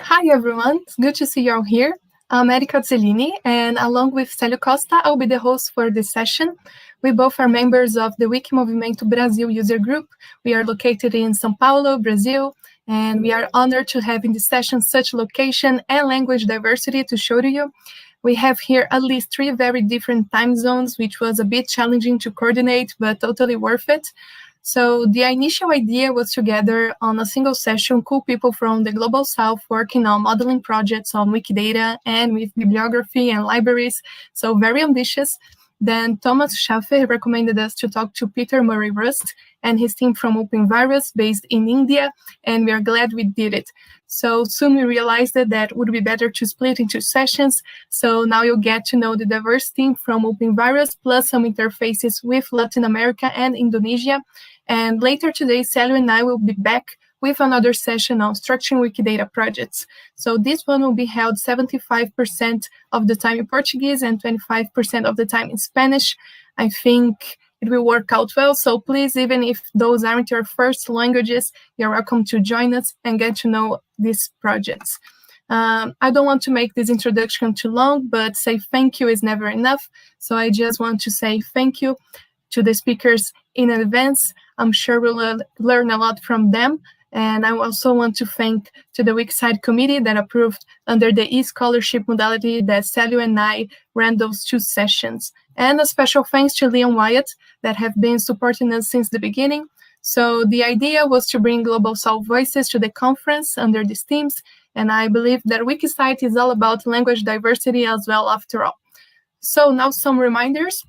Hi everyone, it's good to see you all here. I'm Érica Azzellini, and along with Célio Costa, I'll be the host for this session. We both are members of the Wikimovimento Brasil user group. We are located in São Paulo, Brazil, and we are honored to have in this session such location and language diversity to show to you. We have here at least 3 very different time zones, which was a bit challenging to coordinate, but totally worth it. So the initial idea was to gather on a single session cool people from the Global South working on modeling projects on Wikidata and with bibliography and libraries, so very ambitious. Then Thomas Schaffer recommended us to talk to Peter Murray Rust and his team from OpenVirus based in India, and we are glad we did it. So soon we realized that it would be better to split into sessions, so now you'll get to know the diverse team from OpenVirus plus some interfaces with Latin America and Indonesia. And later today, Célio and I will be back with another session on structuring Wikidata projects. So this one will be held 75% of the time in Portuguese and 25% of the time in Spanish. I think it will work out well. So please, even if those aren't your first languages, you're welcome to join us and get to know these projects. I don't want to make this introduction too long, but say thank you is never enough. So I just want to say thank you to the speakers in advance. I'm sure we'll learn a lot from them. And I also want to thank to the WikiCite committee that approved under the e-scholarship modality that Célio and I ran those 2 sessions. And a special thanks to Leon Wyatt that have been supporting us since the beginning. So the idea was to bring Global South voices to the conference under these themes. And I believe that WikiCite is all about language diversity as well after all. So now some reminders.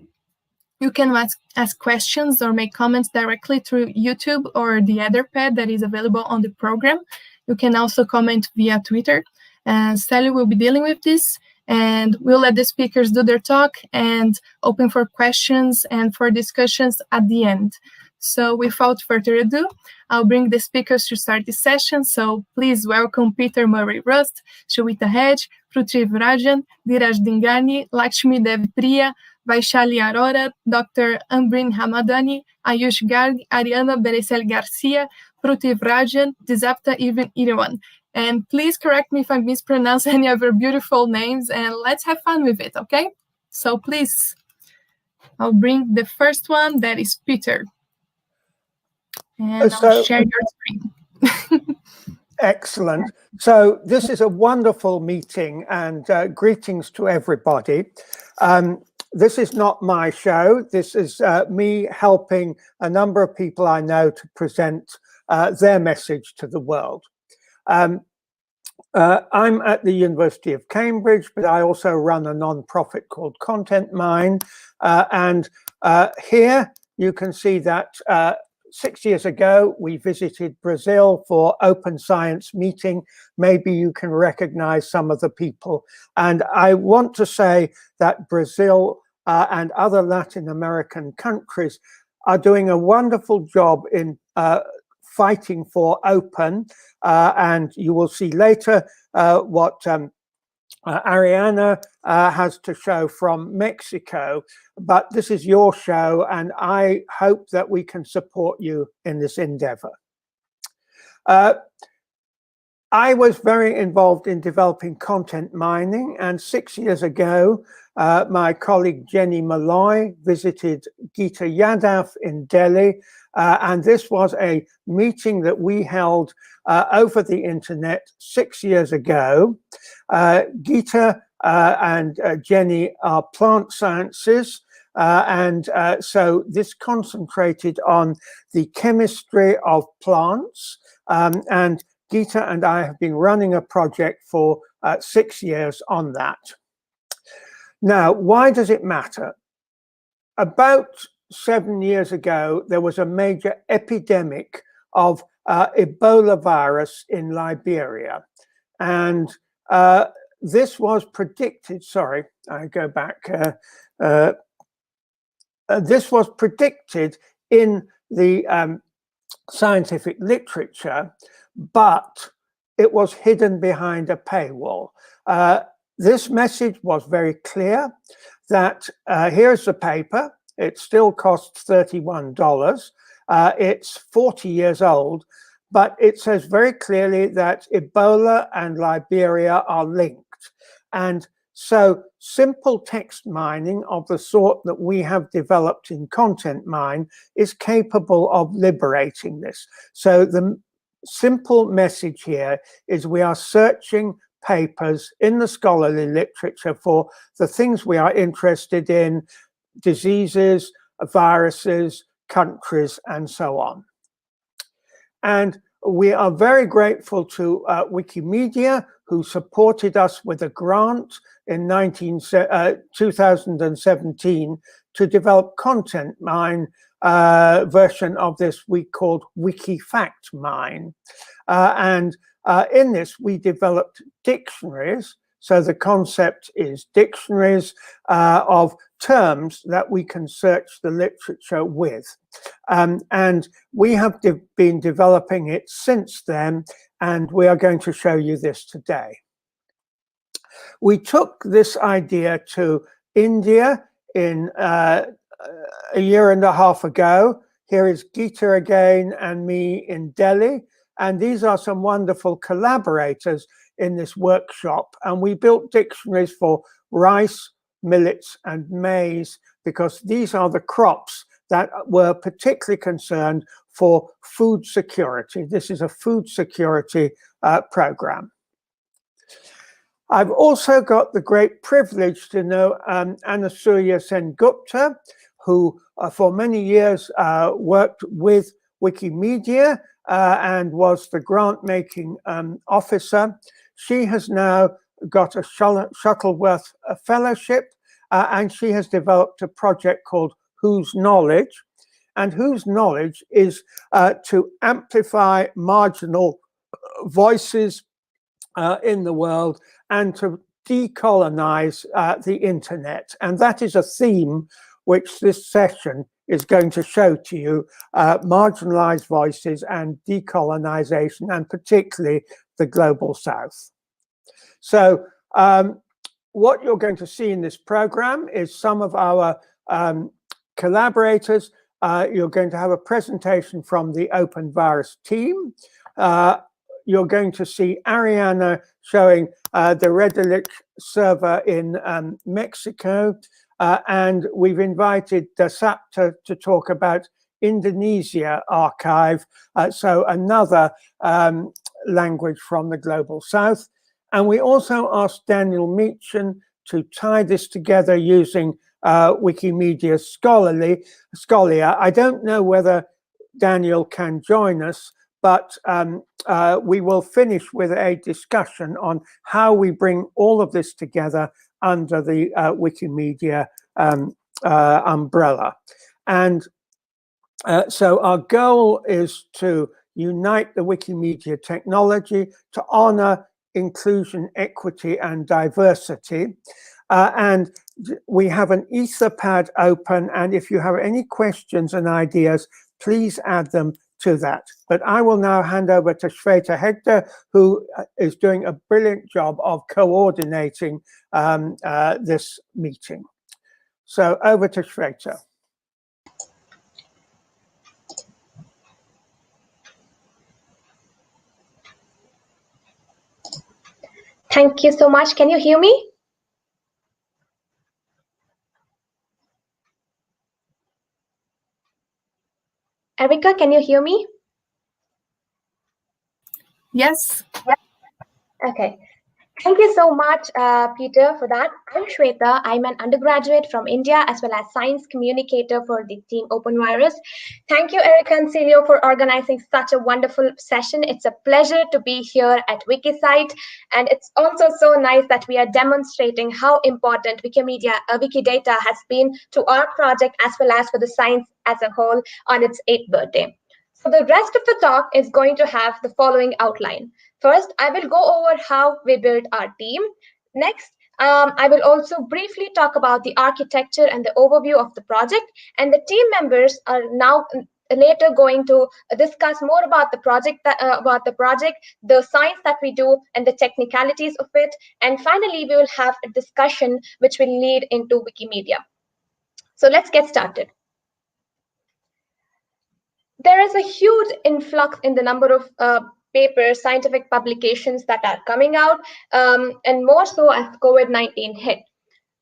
You can ask questions or make comments directly through YouTube or the Etherpad that is available on the program. You can also comment via Twitter. Célio will be dealing with this, and we'll let the speakers do their talk and open for questions and for discussions at the end. So without further ado, I'll bring the speakers to start this session. So please welcome Peter Murray Rust, Shweata Hegde, Pruthiv Rajan, Dheeraj Dhingani, Lakshmi, Devi, Priya, Vaishali, Arora, Dr. Ambreen, Hamadani, Ayush Garg, Arianna, Becerril, García, Pruthiv Rajan, Dizapta, even Iriwan. And please correct me if I mispronounce any of your beautiful names, and let's have fun with it, okay? So please, I'll bring the first one, that is Peter. And I'll share your screen. Excellent. So this is a wonderful meeting, and greetings to everybody. This is not my show. This is me helping a number of people I know to present their message to the world. I'm at the University of Cambridge, but I also run a non-profit called ContentMine. And here you can see that 6 years ago, we visited Brazil for Open Science meeting. Maybe you can recognize some of the people. And I want to say that Brazil and other Latin American countries are doing a wonderful job in fighting for open. And you will see later what Arianna has to show from Mexico, but this is your show, and I hope that we can support you in this endeavor. I was very involved in developing content mining, and 6 years ago, my colleague Jenny Malloy visited Geeta Yadav in Delhi, and this was a meeting that we held over the internet 6 years ago. Geeta and Jenny are plant sciences, and so this concentrated on the chemistry of plants, and Geeta and I have been running a project for 6 years on that. Now, why does it matter? About 7 years ago, there was a major epidemic of Ebola virus in Liberia. And this was predicted, sorry, I go back. This was predicted in the scientific literature, but it was hidden behind a paywall. This message was very clear that here's the paper. It still costs $31. It's 40 years old, but it says very clearly that Ebola and Liberia are linked. And so simple text mining of the sort that we have developed in ContentMine is capable of liberating this. So the simple message here is we are searching papers in the scholarly literature for the things we are interested in: diseases, viruses, countries, and so on. And we are very grateful to Wikimedia, who supported us with a grant in 2017 to develop ContentMine version of this we called WikiFactMine. And in this, we developed dictionaries. So the concept is dictionaries of terms that we can search the literature with. And we have been developing it since then, and we are going to show you this today. We took this idea to India in a year and a half ago. Here is Geeta again and me in Delhi. And these are some wonderful collaborators in this workshop. And we built dictionaries for rice, millets, and maize, because these are the crops that were particularly concerned for food security. This is a food security program. I've also got the great privilege to know Anasuya Sengupta, who for many years worked with Wikimedia and was the grant-making officer. She has now got a Shuttleworth Fellowship, and she has developed a project called Whose Knowledge? And Whose Knowledge is to amplify marginal voices in the world and to decolonize the internet. And that is a theme which this session is going to show to you: marginalized voices and decolonization, and particularly the global south. So what you're going to see in this program is some of our collaborators. You're going to have a presentation from the OpenVirus team. You're going to see Arianna showing the Redalyc server in Mexico. And we've invited Dasapta to talk about Indonesia archive, so another language from the global south. And we also asked Daniel Meachin to tie this together using Wikimedia Scholia. I don't know whether Daniel can join us, but we will finish with a discussion on how we bring all of this together under the Wikimedia umbrella. And so our goal is to unite the Wikimedia technology to honor inclusion, equity, and diversity. And we have an Etherpad open, and if you have any questions and ideas, please add them to that. But I will now hand over to Shweata Hegde, who is doing a brilliant job of coordinating this meeting. So over to Shweata. Thank you so much. Can you hear me? Érica, can you hear me? Yes. Okay. Thank you so much, Peter, for that. I'm Shweata. I'm an undergraduate from India, as well as science communicator for the team OpenVirus. Thank you, Érica and Celio, for organizing such a wonderful session. It's a pleasure to be here at WikiCite, and it's also so nice that we are demonstrating how important Wikidata has been to our project, as well as for the science as a whole on its 8th birthday. So the rest of the talk is going to have the following outline. First, I will go over how we built our team. Next, I will also briefly talk about the architecture and the overview of the project. And the team members are now later going to discuss more about the project, the science that we do, and the technicalities of it. And finally, we will have a discussion which will lead into Wikimedia. So let's get started. there is a huge influx in the number of papers, scientific publications that are coming out, and more so as COVID-19 hit.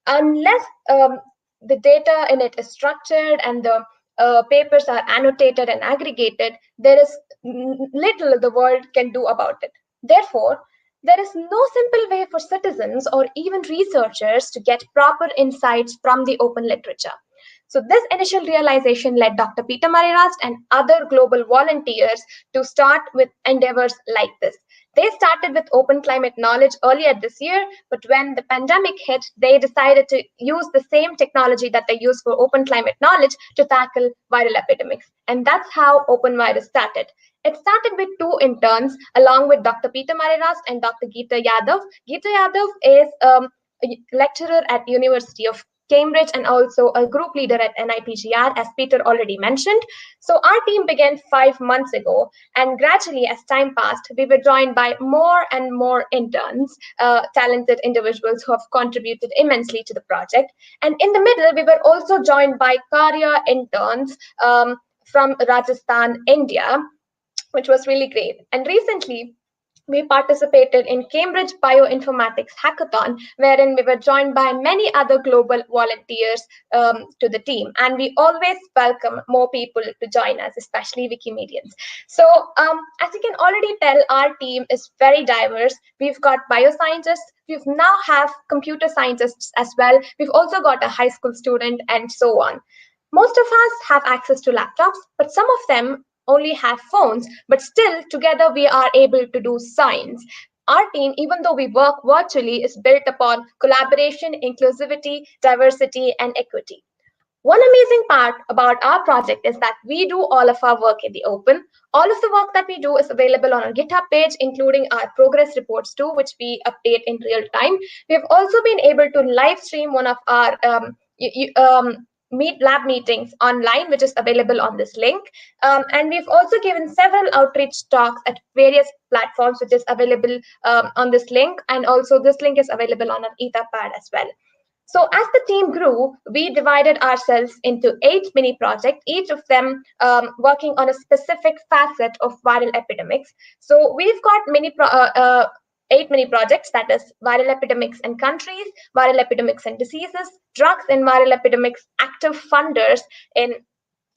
Unless the data in it is structured and the papers are annotated and aggregated, there is little the world can do about it. Therefore, there is no simple way for citizens or even researchers to get proper insights from the open literature. So this initial realization led Dr. Peter Murray-Rust and other global volunteers to start with endeavors like this. They started with open climate knowledge earlier this year, but when the pandemic hit, they decided to use the same technology that they use for open climate knowledge to tackle viral epidemics. And that's how OpenVirus started. It started with 2 interns, along with Dr. Peter Murray-Rust and Dr. Geeta Yadav. Geeta Yadav is a lecturer at University of Cambridge and also a group leader at NIPGR, as Peter already mentioned. So our team began 5 months ago, and gradually as time passed, we were joined by more and more interns, talented individuals who have contributed immensely to the project. And in the middle, we were also joined by career interns from Rajasthan, India, which was really great. And recently, we participated in Cambridge Bioinformatics Hackathon, wherein we were joined by many other global volunteers to the team. And we always welcome more people to join us, especially Wikimedians. So as you can already tell, our team is very diverse. We've got bioscientists, we now have computer scientists as well. We've also got a high school student and so on. Most of us have access to laptops, but some of them only have phones, but still together we are able to do science. Our team, even though we work virtually, is built upon collaboration, inclusivity, diversity, and equity. One amazing part about our project is that we do all of our work in the open. All of the work that we do is available on our GitHub page, including our progress reports too, which we update in real time. We have also been able to live stream one of our lab meetings online, which is available on this link. And we've also given several outreach talks at various platforms, which is available on this link. And also this link is available on our Etherpad as well. So as the team grew, we divided ourselves into 8 mini projects, each of them working on a specific facet of viral epidemics. So we've got 8 mini projects, that is viral epidemics and countries, viral epidemics and diseases, drugs in viral epidemics, active funders in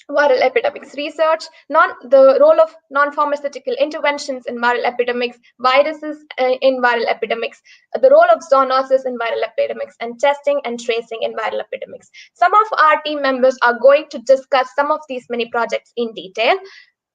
viral epidemics research, the role of non-pharmaceutical interventions in viral epidemics, viruses in viral epidemics, the role of zoonosis in viral epidemics, and testing and tracing in viral epidemics. Some of our team members are going to discuss some of these mini projects in detail.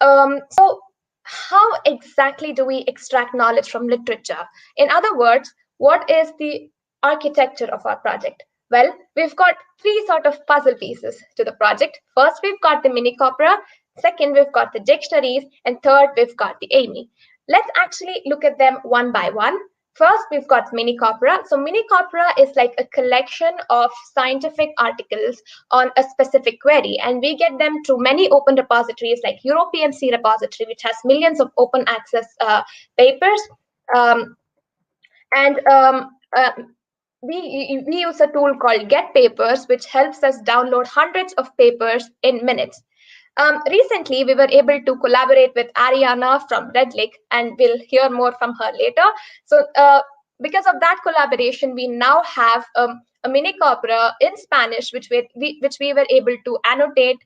So how exactly do we extract knowledge from literature? In other words, what is the architecture of our project? Well, we've got 3 sort of puzzle pieces to the project. First, we've got the mini corpora. Second, we've got the dictionaries. And third, we've got the AMI. Let's actually look at them one by one. First, we've got mini corpora. So mini corpora is like a collection of scientific articles on a specific query. And we get them through many open repositories like European C repository, which has millions of open access papers. We use a tool called Get Papers, which helps us download hundreds of papers in minutes. Recently, we were able to collaborate with Arianna from Redalyc, and we'll hear more from her later. So because of that collaboration, we now have a mini corpora in Spanish, which we were able to annotate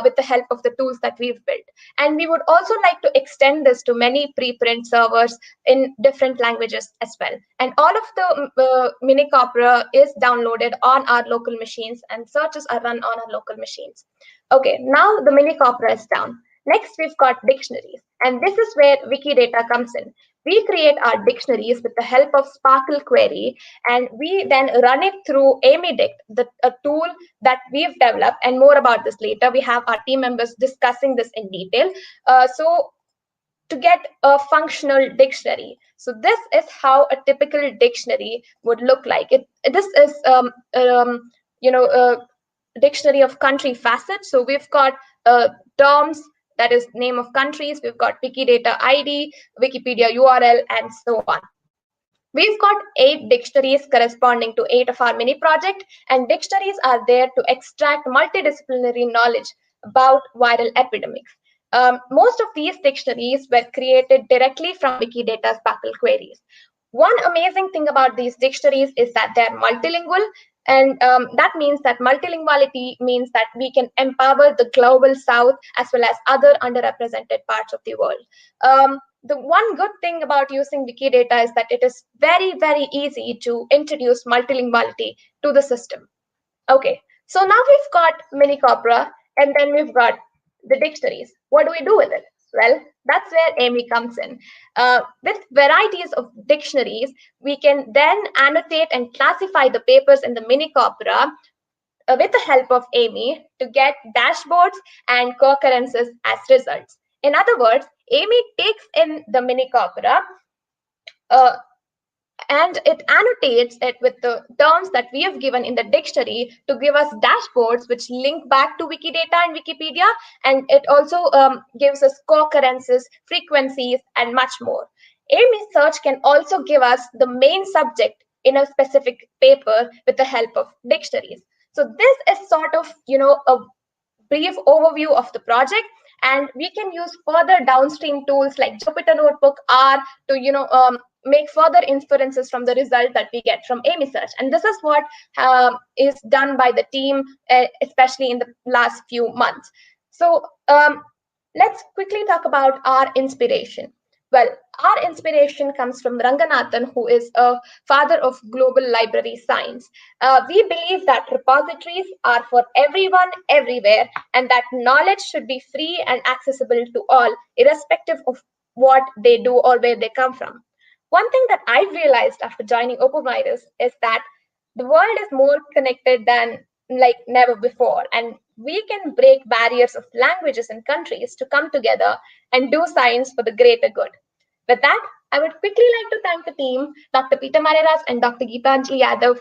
with the help of the tools that we've built. And we would also like to extend this to many preprint servers in different languages as well. And all of the mini corpora is downloaded on our local machines, and searches are run on our local machines. Okay, now the mini corpora is down. Next, we've got dictionaries, and this is where Wikidata comes in. We create our dictionaries with the help of SPARQL query, and we then run it through AmiDict, a tool that we've developed, and more about this later. We have our team members discussing this in detail. So to get a functional dictionary. So this is how a typical dictionary would look like. This is a dictionary of country facets. So we've got terms, that is name of countries. We've got Wikidata ID, Wikipedia URL, and so on. We've got 8 dictionaries corresponding to 8 of our mini project, and dictionaries are there to extract multidisciplinary knowledge about viral epidemics. Most of these dictionaries were created directly from Wikidata's SPARQL queries. One amazing thing about these dictionaries is that they're multilingual, and that means that multilinguality means that we can empower the global south as well as other underrepresented parts of the world. The one good thing about using Wikidata is that it is very, very easy to introduce multilinguality to the system. Okay, so now we've got mini corpora, and then we've got the dictionaries. What do we do with it? Well, that's where AMI comes in. With varieties of dictionaries, we can then annotate and classify the papers in the mini corpora with the help of AMI to get dashboards and co-occurrences as results. In other words, AMI takes in the mini corpora uh, and it annotates it with the terms that we have given in the dictionary to give us dashboards which link back to Wikidata and Wikipedia, and it also gives us co-occurrences, frequencies, and much more. AMI search can also give us the main subject in a specific paper with the help of dictionaries. So this is sort of, a brief overview of the project, and we can use further downstream tools like Jupyter Notebook R to make further inferences from the result that we get from AMI search. And this is what is done by the team, especially in the last few months. So let's quickly talk about our inspiration. Well, our inspiration comes from Ranganathan, who is a father of global library science. We believe that repositories are for everyone, everywhere, and that knowledge should be free and accessible to all, irrespective of what they do or where they come from. One thing that I've realized after joining OpenVirus is that the world is more connected than like never before, and we can break barriers of languages and countries to come together and do science for the greater good. With that, I would quickly like to thank the team, Dr. Peter Mareras and Dr. Geetanjali Yadav,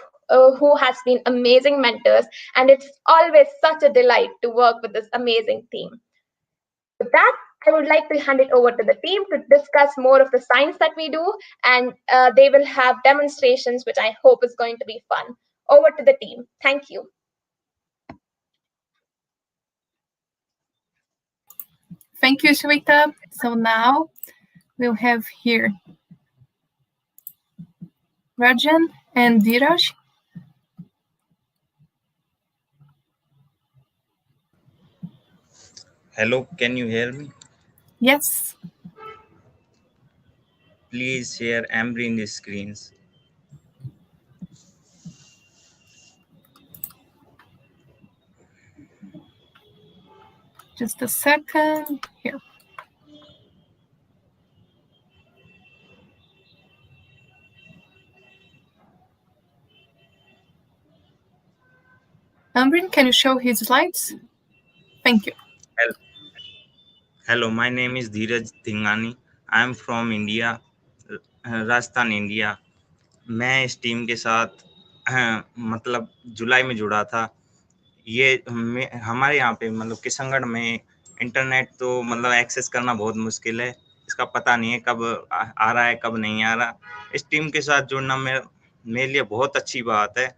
who has been amazing mentors, and it's always such a delight to work with this amazing team. With that, I would like to hand it over to the team to discuss more of the science that we do, and they will have demonstrations, which I hope is going to be fun. Over to the team. Thank you. Thank you, Shweata. So now we'll have here Rajan and Dheeraj. Hello, can you hear me? Yes. Please share Ambreen the screens. Just a second. Here. Ambreen, can you show his slides? Thank you. Hello, my name is Dheeraj Dhingani. I am from India, Rajasthan, India. मैं इस team के साथ मतलब जुलाई में जुड़ा था। ये हमारे यहाँ पे मतलब किशनगढ़ में इंटरनेट तो मतलब एक्सेस करना बहुत मुश्किल है। इसका पता नहीं है कब आ रहा है, कब नहीं आ रहा। इस टीम के साथ जुड़ना मेरे लिए बहुत अच्छी बात है।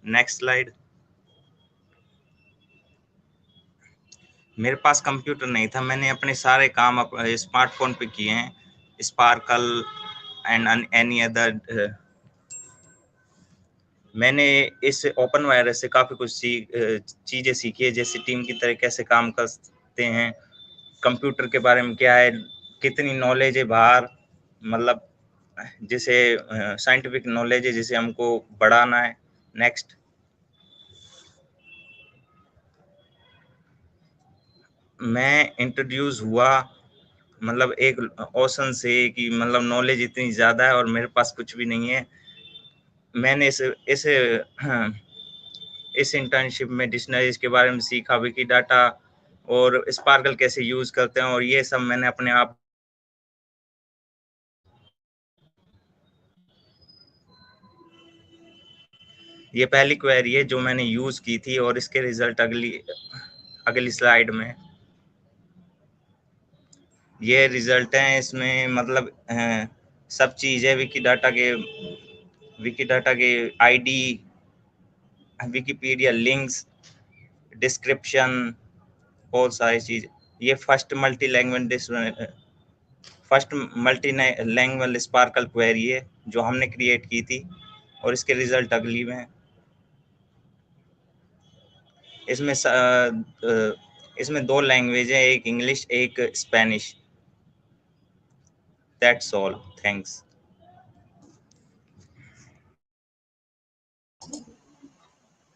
Next slide. मेरे पास कंप्यूटर नहीं था, मैंने अपने सारे काम स्मार्टफोन पे किए हैं, स्पार्कल एंड एनी अदर। मैंने इस ओपन वायरस से काफ़ी कुछ चीज़ें सीखी है, जैसे टीम की तरह कैसे काम करते हैं, कंप्यूटर के बारे में क्या है, कितनी नॉलेज है बाहर, मतलब जैसे साइंटिफिक नॉलेज है जिसे हमको बढ़ाना है। नेक्स्ट। मैं इंट्रोड्यूस हुआ मतलब एक ओशन से कि मतलब नॉलेज इतनी ज़्यादा है और मेरे पास कुछ भी नहीं है। मैंने इस इंटर्नशिप में डिक्शनरीज के बारे में सीखा, विकीडाटा और स्पार्कल कैसे यूज़ करते हैं, और ये सब मैंने अपने आप। ये पहली क्वेरी है जो मैंने यूज़ की थी और इसके रिजल्ट अगली स्लाइड में ये रिजल्ट हैं। इसमें मतलब सब चीज़ है, विकीडाटा के आईडी, विकिपीडिया लिंक्स, डिस्क्रिप्शन, बहुत सारी चीज़। ये फर्स्ट मल्टीलैंग्वेज स्पार्कल क्वेरी है जो हमने क्रिएट की थी, और इसके रिजल्ट अगली में है। इसमें 2 लैंग्वेज है, एक इंग्लिश एक Spanish. That's all, thanks.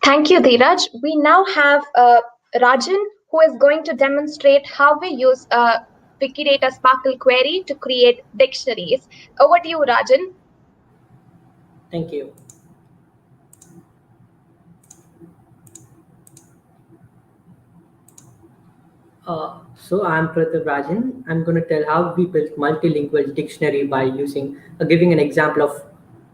Thank you, Dheeraj. We now have Rajan, who is going to demonstrate how we use Wikidata SPARQL query to create dictionaries. Over to you, Rajan. Thank you. So I'm Pruthiv Rajan. I'm going to tell how we built multilingual dictionary by giving an example of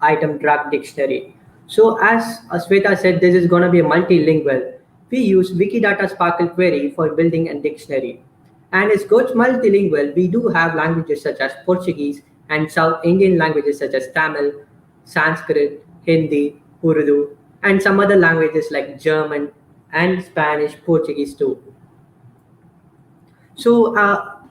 item drug dictionary. So as Shweata said, this is going to be a multilingual. We use Wikidata SPARQL query for building a dictionary. And it's good multilingual. We do have languages such as Portuguese and South Indian languages such as Tamil, Sanskrit, Hindi, Urdu, and some other languages like German and Spanish, Portuguese too. So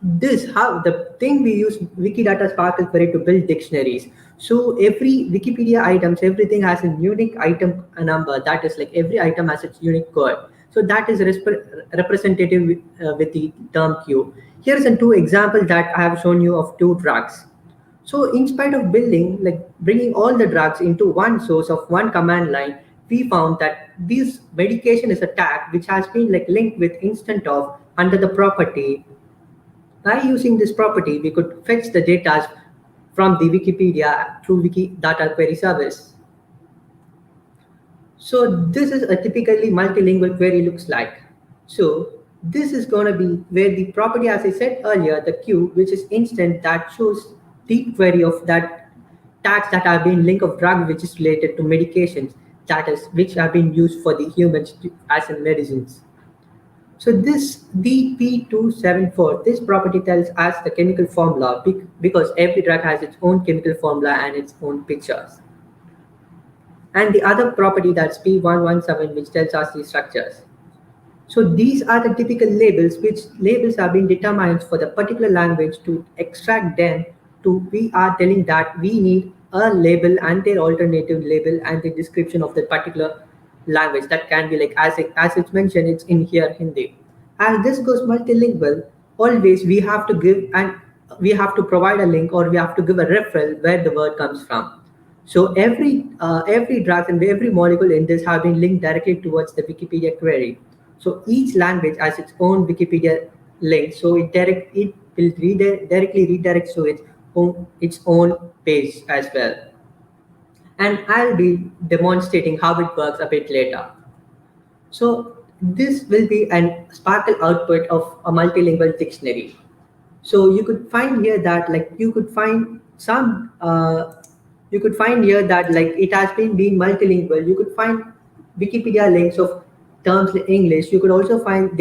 the thing we use Wikidata SPARQL query to build dictionaries. So every Wikipedia items, everything has a unique item number. That is like every item has its unique code. So that is representative with the term Q. Here are 2 examples that I have shown you of 2 drugs. So in spite of bringing all the drugs into one source of one command line, we found that this medication is a tag which has been linked with instant of under the property. By using this property, we could fetch the data from the Wikipedia through Wikidata query service. So this is a typically multilingual query looks like. So this is going to be where the property, as I said earlier, the Q, which is instant, that shows the query of that tags that have been linked of drug which is related to medications, that is, which have been used for the humans as in medicines. So this DP274, this property tells us the chemical formula because every drug has its own chemical formula and its own pictures. And the other property, that's P117, which tells us the structures. So these are the typical labels, which labels have been determined for the particular language. To extract them, we are telling that we need a label and their alternative label and the description of the particular language. That can be as it's mentioned, it's in here Hindi. As this goes multilingual, always we have to provide a link, or we have to give a referral where the word comes from. So every drug and every molecule in this have been linked directly towards the Wikipedia query. So each language has its own Wikipedia link, so it will directly redirect to its own page as well. And I'll be demonstrating how it works a bit later. So this will be an SPARQL output of a multilingual dictionary. So you could find here that you could find here that it has been multilingual. You could find Wikipedia links of terms in English. You could also find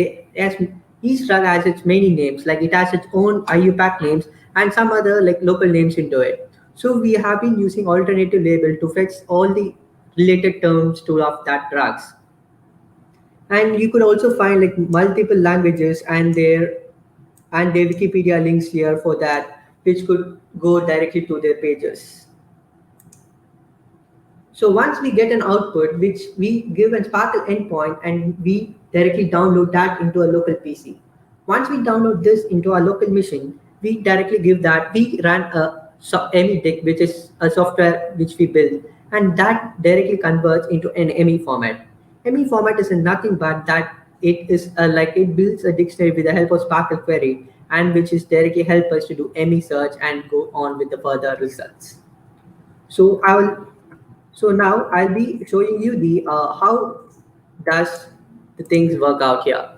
each drug has its many names, it has its own IUPAC names and some other local names into it. So we have been using alternative label to fetch all the related terms of that drugs. And you could also find multiple languages and their Wikipedia links here for that, which could go directly to their pages. So once we get an output, which we give a SPARQL endpoint, and we directly download that into a local PC. Once we download this into our local machine, we directly give that. We run a MEDIC, which is a software which we build, and that directly converts into an ME format. ME format is nothing but that it is it builds a dictionary with the help of SPARQL query, and which is directly help us to do ME search and go on with the further results. So now I'll be showing you the how does the things work out here.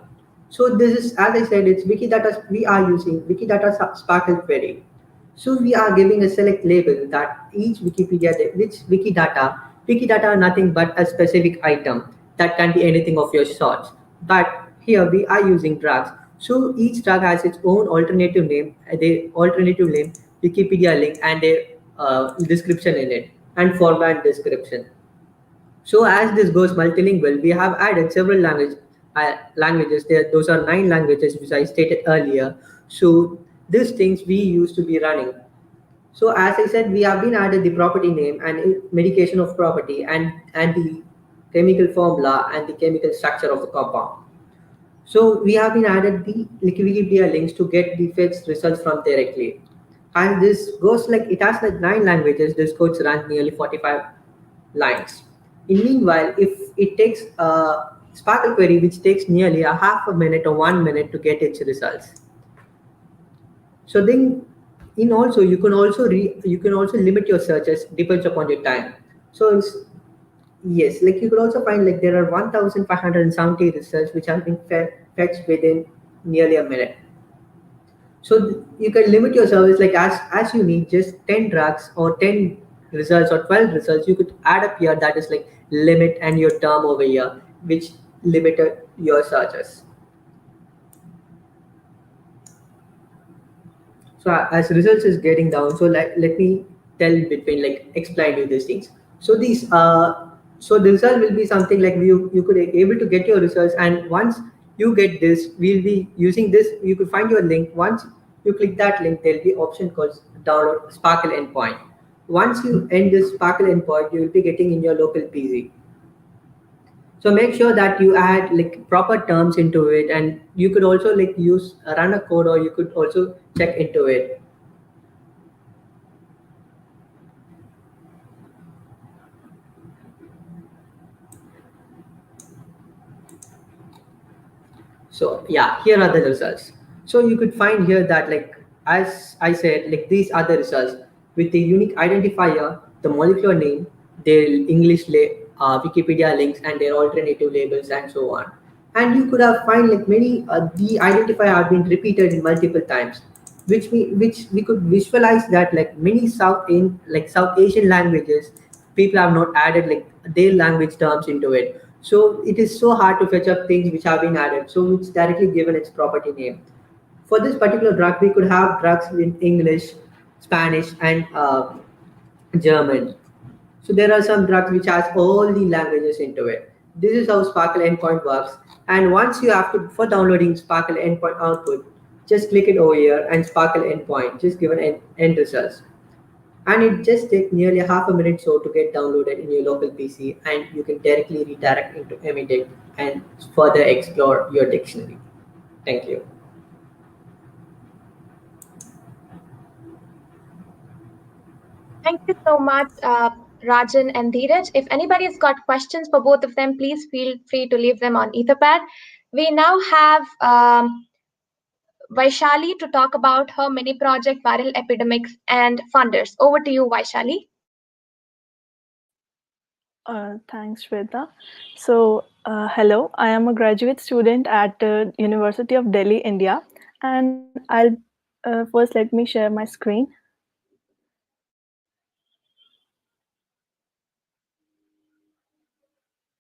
So this is, as I said, it's Wikidata. We are using Wikidata SPARQL query. So we are giving a select label that each Wikidata are nothing but a specific item that can be anything of your sorts. But here we are using drugs. So each drug has its own alternative name, Wikipedia link, and a description in it, and format description. So as this goes multilingual, we have added several languages. languages. Those are 9 languages which I stated earlier. So these things we used to be running. So as I said, we have been added the property name and medication of property and the chemical formula and the chemical structure of the compound. So we have been added the Wikipedia links to get the fetched results from directly. And this goes like, it has like 9 languages, this code runs nearly 45 lines. In meanwhile, if it takes a SPARQL query which takes nearly a half a minute or 1 minute to get its results. So then you can also limit your searches depends upon your time. So yes, like you could also find like there are 1,570 results which have been fetched within nearly a minute. So you can limit your service like as you need just 10 drugs or 10 results or 12 results. You could add up here that is like limit and your term over here, which limited your searches. So as results is getting down, so let me explain you these things. So these so the result will be something like you could able to get your results, and once you get this, we'll be using this. You could find your link. Once you click that link, there'll be option called download SPARQL endpoint. Once you end this SPARQL endpoint, you will be getting in your local PC. So make sure that you add like proper terms into it, and you could also like use run a code, or you could also check into it. So yeah, here are the results. So you could find here that like, as I said, like these are the results with the unique identifier, the molecular name, their Wikipedia links and their alternative labels and so on. And you could have find like many, the identifier have been repeated in multiple times, which we could visualize that like many South Asian languages, people have not added like their language terms into it. So it is so hard to fetch up things which have been added. So it's directly given its property name. For this particular drug, we could have drugs in English, Spanish, and German. So there are some drugs which has all the languages into it. This is how SPARQL endpoint works. And once you have to, for downloading SPARQL endpoint output, just click it over here and SPARQL endpoint, just give an end results. And it just takes nearly half a minute so to get downloaded in your local PC, and you can directly redirect into Epidemic and further explore your dictionary. Thank you. Thank you so much, Rajan and Dheeraj. If anybody's got questions for both of them, please feel free to leave them on Etherpad. We now have Vaishali to talk about her mini project, Viral Epidemics and Funders. Over to you, Vaishali. Thanks, Shweata. So, hello, I am a graduate student at University of Delhi, India, and I'll first let me share my screen.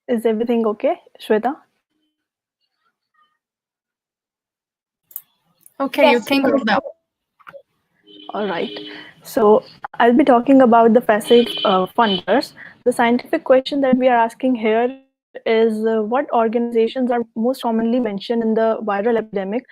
Is everything okay, Shweata? Okay, Yes. you can go now. All right. So I'll be talking about the facet funders. The scientific question that we are asking here is what organizations are most commonly mentioned in the viral epidemic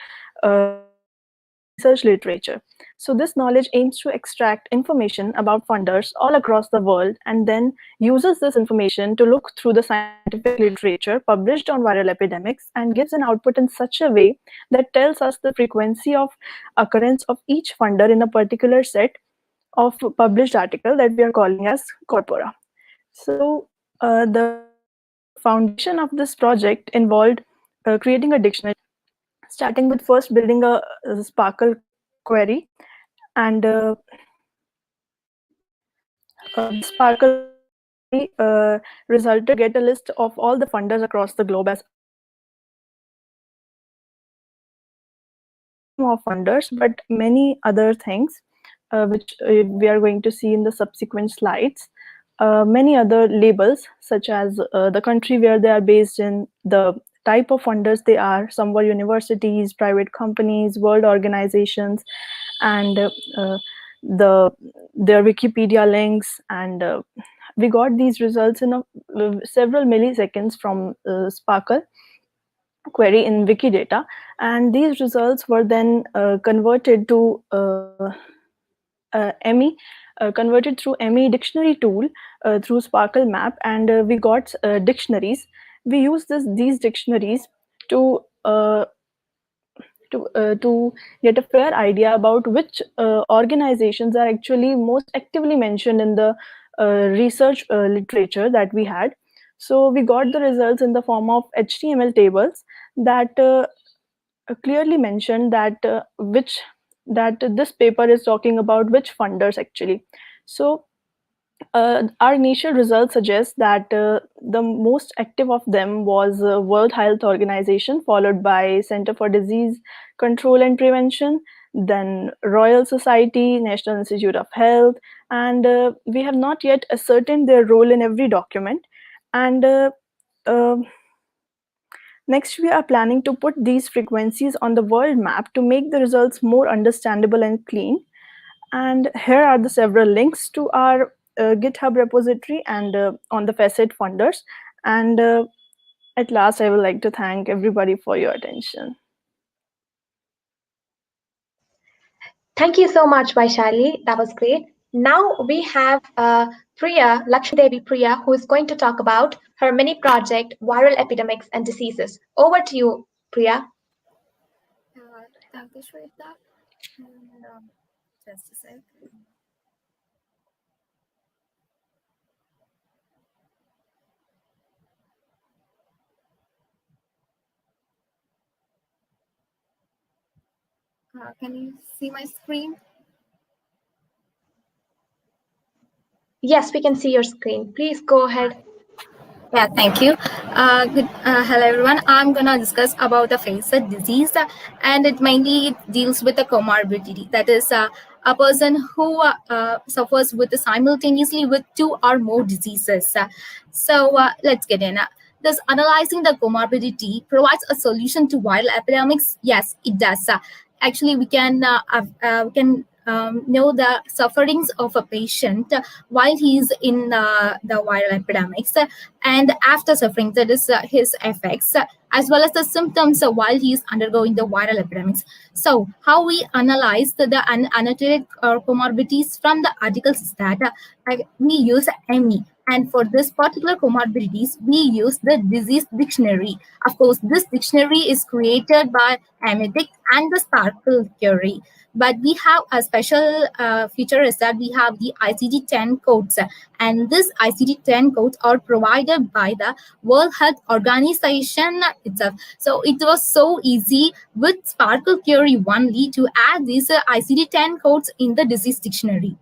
research literature. So this knowledge aims to extract information about funders all across the world and then uses this information to look through the scientific literature published on viral epidemics and gives an output in such a way that tells us the frequency of occurrence of each funder in a particular set of published article that we are calling as corpora. So the foundation of this project involved creating a dictionary, starting with first building a SPARQL query, and SPARQL query resulted get a list of all the funders across the globe as more funders, but many other things which we are going to see in the subsequent slides. Many other labels such as the country where they are based in, the type of funders they are. Some were universities, private companies, world organizations, and their Wikipedia links. And we got these results in several milliseconds from SPARQL. query in Wikidata, and these results were then converted to ME, converted through ME dictionary tool through SPARQL map, and we got dictionaries. We use these dictionaries to get a fair idea about which organizations are actually most actively mentioned in the research literature that we had. So we got the results in the form of HTML tables that clearly mentioned that this paper is talking about which funders actually. So our initial results suggest that the most active of them was World Health Organization, followed by Center for Disease Control and Prevention, then Royal Society, National Institute of Health, and we have not yet ascertained their role in every document. And next, we are planning to put these frequencies on the world map to make the results more understandable and clean. And here are the several links to our GitHub repository and on the facet funders. And at last, I would like to thank everybody for your attention. Thank you so much, Vaishali. That was great. Now we have Priya, Lakshmi Devi Priya, who is going to talk about her mini project, Viral Epidemics and Diseases. Over to you, Priya. Thank you, Shweata. And, just a sec. Can you see my screen? Yes, we can see your screen. Please go ahead. Yeah, thank you. Hello, everyone. I'm going to discuss about the facet disease, and it mainly deals with the comorbidity. That is, a person who suffers with simultaneously with 2 or more diseases. So let's get in. Does analyzing the comorbidity provides a solution to viral epidemics? Yes, it does. Actually, we can know the sufferings of a patient while he is in the viral epidemics, and after suffering, that is his effects, as well as the symptoms while he is undergoing the viral epidemics. So how we analyze the annotated comorbidities from the articles is that we use ME. And for this particular comorbidities, we use the disease dictionary. Of course, this dictionary is created by Epidemic and the SPARQL query. But we have a special feature is that we have the ICD-10 codes. And this ICD-10 codes are provided by the World Health Organization itself. So it was so easy with SPARQL query only to add these ICD-10 codes in the disease dictionary.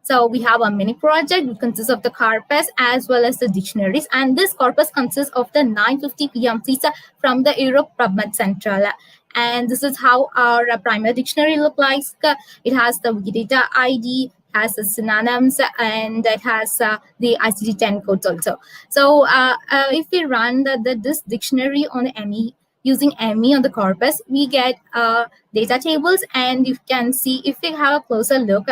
So we have a mini project which consists of the corpus as well as the dictionaries. And this corpus consists of the 950 PMCs from the Europe PubMed Central. And this is how our primary dictionary looks like. It has the Wikidata ID, has the synonyms, and it has the ICD-10 codes also. So if we run this dictionary on ME, using ME on the corpus, we get data tables, and you can see if we have a closer look,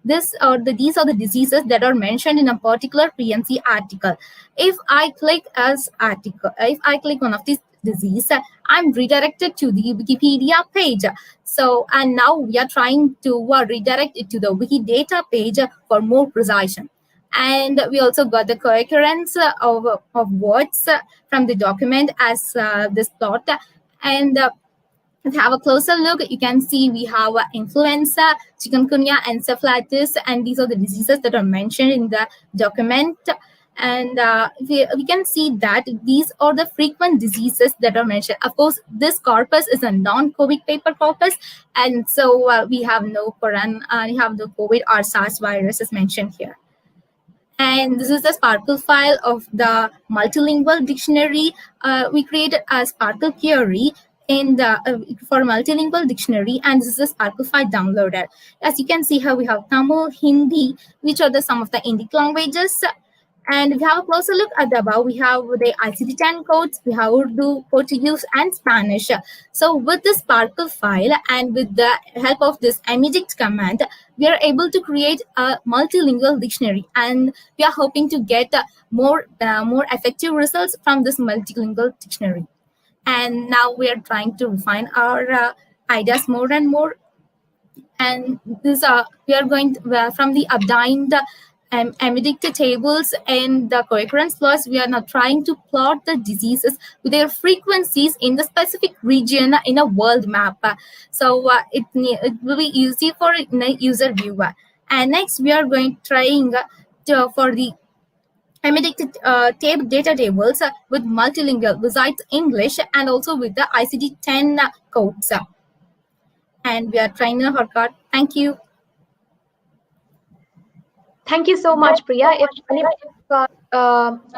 these are the diseases that are mentioned in a particular PMC article. If I click one of these disease, I'm redirected to the Wikipedia page. So, and now we are trying to redirect it to the Wikidata page for more precision. And we also got the co-occurrence of words from the document as this plot. And if you have a closer look, you can see we have influenza, chikungunya, encephalitis, and these are the diseases that are mentioned in the document. And we can see that these are the frequent diseases that are mentioned. Of course, this corpus is a non-COVID paper corpus, and so we have no COVID or SARS viruses mentioned here. And this is the SPARQL file of the multilingual dictionary. We created a SPARQL query in the for multilingual dictionary, and this is a SPARQL file downloaded. As you can see here, we have Tamil, Hindi, which are some of the Indic languages. And if you have a closer look at the above, we have the ICD-10 codes, we have Urdu, Portuguese, and Spanish. So with this SPARQL file and with the help of this emidict command, we are able to create a multilingual dictionary, and we are hoping to get more effective results from this multilingual dictionary. And now we are trying to refine our ideas more and more. And this we are going to, from the obtained epidemic tables and the co-occurrence laws, we are now trying to plot the diseases with their frequencies in the specific region in a world map. So it will be easy for a user viewer. And next, we are going trying for the epidemic data tables with multilingual besides English and also with the ICD-10 codes. And we are trying to work out. Thank you. Thank you so much, Priya. If anybody got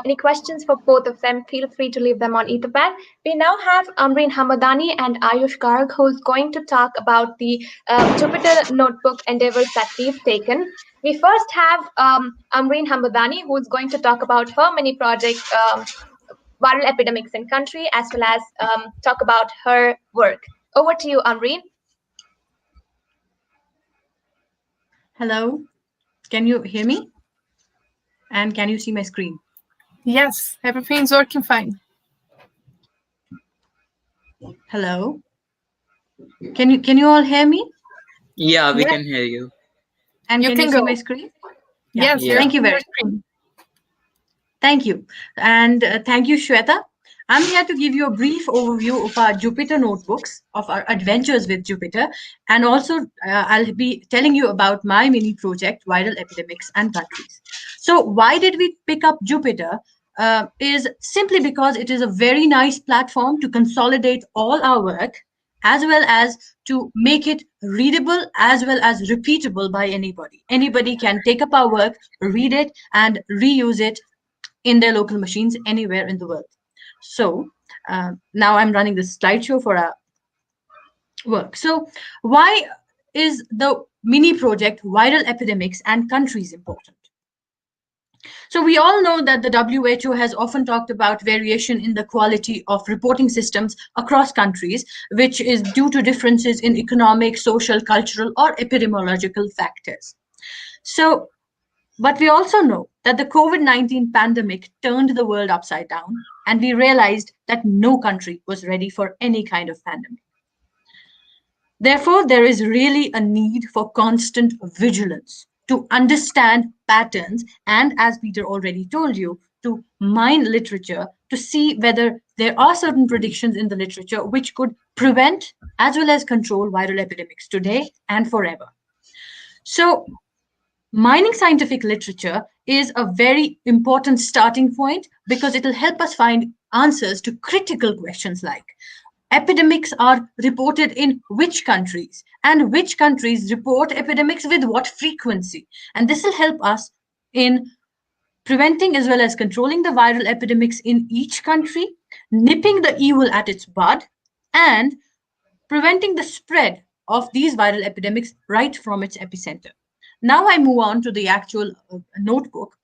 any questions for both of them, feel free to leave them on Etherpad. We now have Ambreen Hamadani and Ayush Garg, who's going to talk about the Jupyter Notebook endeavors that we've taken. We first have Ambreen Hamadani, who's going to talk about her mini project, viral epidemics in country, as well as talk about her work. Over to you, Ambreen. Hello, can you hear me? And can you see my screen? Yes, everything's working fine. Hello, can you all hear me? Yeah, we Yeah. can hear you. And You can can you see go. my screen? Yes, Yeah. Thank you very much. Thank you. And thank you, Shweata. I'm here to give you a brief overview of our Jupyter notebooks, of our adventures with Jupyter, and also I'll be telling you about my mini project, Viral Epidemics and Countries. So why did we pick up Jupyter? Is simply because it is a very nice platform to consolidate all our work, as well as to make it readable as well as repeatable by anybody. Anybody can take up our work, read it, and reuse it in their local machines anywhere in the world. So now I'm running this slideshow for our work. So why is the mini project Viral Epidemics and Countries important? So we all know that the WHO has often talked about variation in the quality of reporting systems across countries, which is due to differences in economic, social, cultural, or epidemiological factors. So, but we also know that the COVID-19 pandemic turned the world upside down, and we realized that no country was ready for any kind of pandemic. Therefore, there is really a need for constant vigilance to understand patterns and, as Peter already told you, to mine literature to see whether there are certain predictions in the literature which could prevent as well as control viral epidemics today and forever. So, mining scientific literature is a very important starting point because it will help us find answers to critical questions like epidemics are reported in which countries and which countries report epidemics with what frequency. And this will help us in preventing as well as controlling the viral epidemics in each country, nipping the evil at its bud, and preventing the spread of these viral epidemics right from its epicenter. Now I move on to the actual notebook.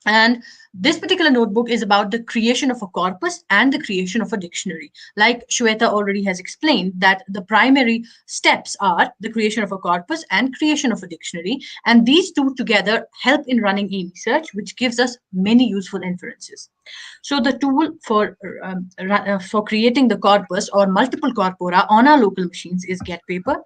And this particular notebook is about the creation of a corpus and the creation of a dictionary. Like Shweata already has explained, that the primary steps are the creation of a corpus and creation of a dictionary. And these two together help in running a research, which gives us many useful inferences. So the tool for creating the corpus or multiple corpora on our local machines is GetPaper,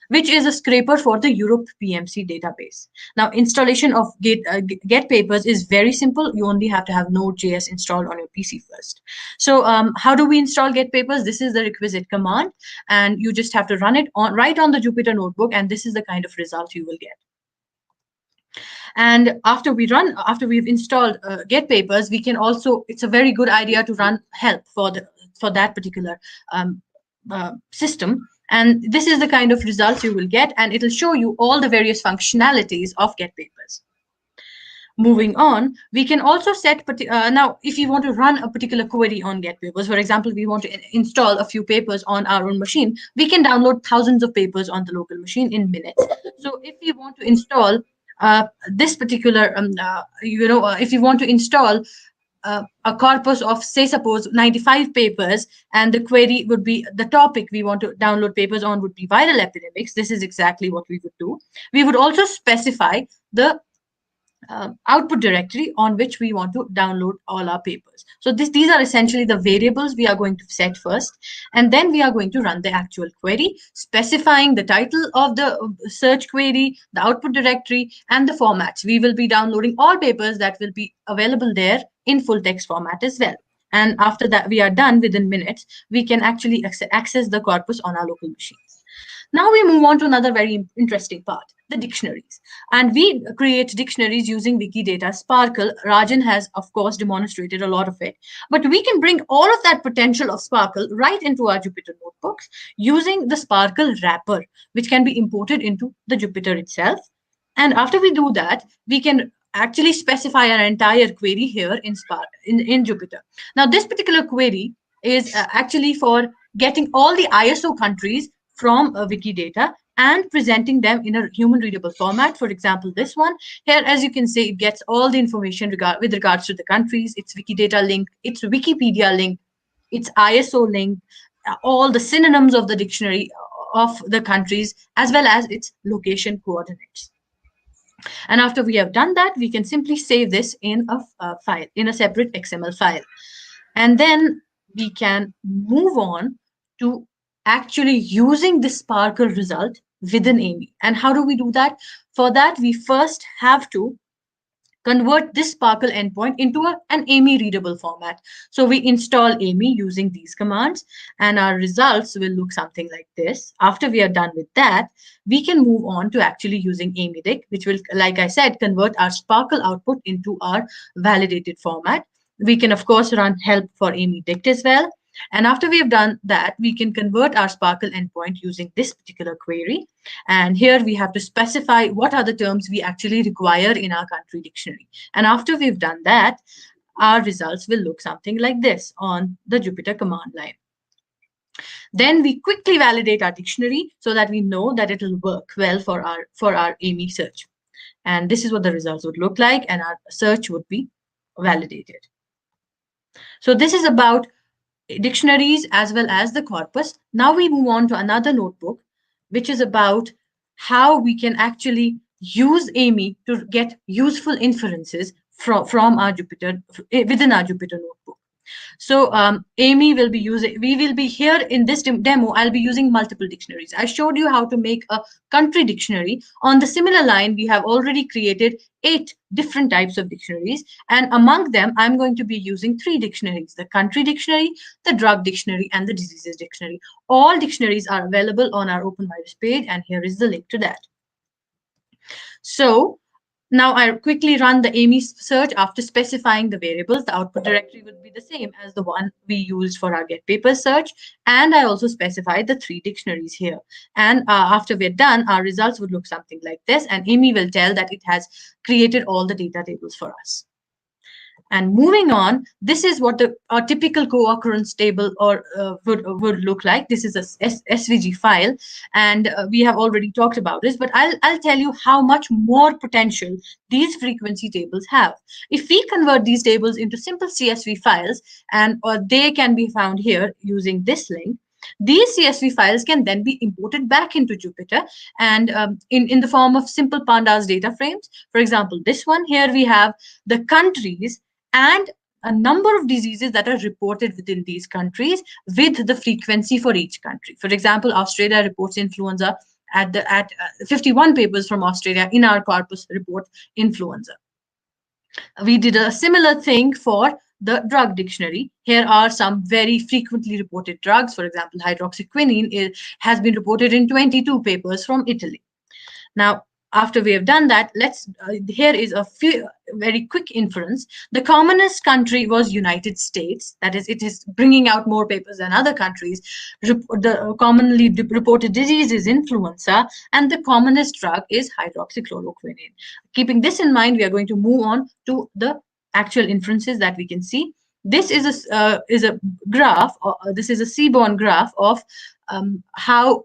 which is a scraper for the Europe PMC database. Now, installation of GetPapers is very simple. You only have to have Node.js installed on your PC first. So how do we install GetPapers? This is the requisite command, and you just have to run it right on the Jupyter notebook, and this is the kind of result you will get. And after we've installed GetPapers, we can also, it's a very good idea to run help for that particular system. And this is the kind of results you will get, and it will show you all the various functionalities of GetPapers. Moving on, we can also set, now if you want to run a particular query on GetPapers, for example, we want to install a few papers on our own machine, we can download thousands of papers on the local machine in minutes. So if we want to install this particular, if you want to install a corpus of, say, suppose 95 papers, and the query would be, the topic we want to download papers on would be viral epidemics. This is exactly what we would do. We would also specify the output directory on which we want to download all our papers. So these are essentially the variables we are going to set first, and then we are going to run the actual query, specifying the title of the search query, the output directory, and the formats. We will be downloading all papers that will be available there in full text format as well. And after that, we are done within minutes, we can actually access the corpus on our local machines. Now we move on to another very interesting part, the dictionaries. And we create dictionaries using Wikidata, SPARQL. Rajan has, of course, demonstrated a lot of it. But we can bring all of that potential of SPARQL right into our Jupyter notebooks using the SPARQL wrapper, which can be imported into the Jupyter itself. And after we do that, we can actually specify our entire query here in Jupyter. Now, this particular query is actually for getting all the ISO countries from Wikidata and presenting them in a human readable format. For example, this one here, as you can see, it gets all the information with regards to the countries, its Wikidata link, its Wikipedia link, its ISO link, all the synonyms of the dictionary of the countries, as well as its location coordinates. And after we have done that, we can simply save this in a file, in a separate XML file. And then we can move on to actually using this SPARQL result within AMI. And how do we do that? For that, we first have to convert this SPARQL endpoint into an AMI readable format. So we install AMI using these commands, and our results will look something like this. After we are done with that, we can move on to actually using AMIDIC, which will, like I said, convert our SPARQL output into our validated format. We can, of course, run help for AMIDICT as well. And after we have done that, we can convert our SPARQL endpoint using this particular query. And here we have to specify what are the terms we actually require in our country dictionary. And after we've done that, our results will look something like this on the Jupyter command line. Then we quickly validate our dictionary so that we know that it will work well for our AMI search. And this is what the results would look like, and our search would be validated. So this is about dictionaries as well as the corpus. Now we move on to another notebook, which is about how we can actually use AMI to get useful inferences from our Jupyter, within our Jupyter notebook. So AMI will be using, we will be here in this demo, I'll be using multiple dictionaries. I showed you how to make a country dictionary. On the similar line, we have already created 8 different types of dictionaries. And among them, I'm going to be using 3 dictionaries, the country dictionary, the drug dictionary, and the diseases dictionary. All dictionaries are available on our OpenVirus page, and here is the link to that. So now I quickly run the AMI search after specifying the variables. The output directory would be the same as the one we used for our get papers search. And I also specified the 3 dictionaries here. And after we're done, our results would look something like this. And AMI will tell that it has created all the data tables for us. And moving on, this is what a typical co-occurrence table would look like. This is a SVG file, and we have already talked about this, but I'll tell you how much more potential these frequency tables have. If we convert these tables into simple CSV files, and they can be found here using this link, these CSV files can then be imported back into Jupyter and in the form of simple pandas data frames. For example, this one here, we have the countries and a number of diseases that are reported within these countries with the frequency for each country. For example, Australia reports influenza at 51 papers from Australia in our corpus report influenza. We did a similar thing for the drug dictionary. Here are some very frequently reported drugs. For example, hydroxyquinine has been reported in 22 papers from Italy. Now, after we have done that, here is a very quick inference. The commonest country was United States. That is, it is bringing out more papers than other countries. The commonly reported disease is influenza, and the commonest drug is hydroxychloroquine. Keeping this in mind, we are going to move on to the actual inferences that we can see. This is a graph, this is a Seaborn graph of how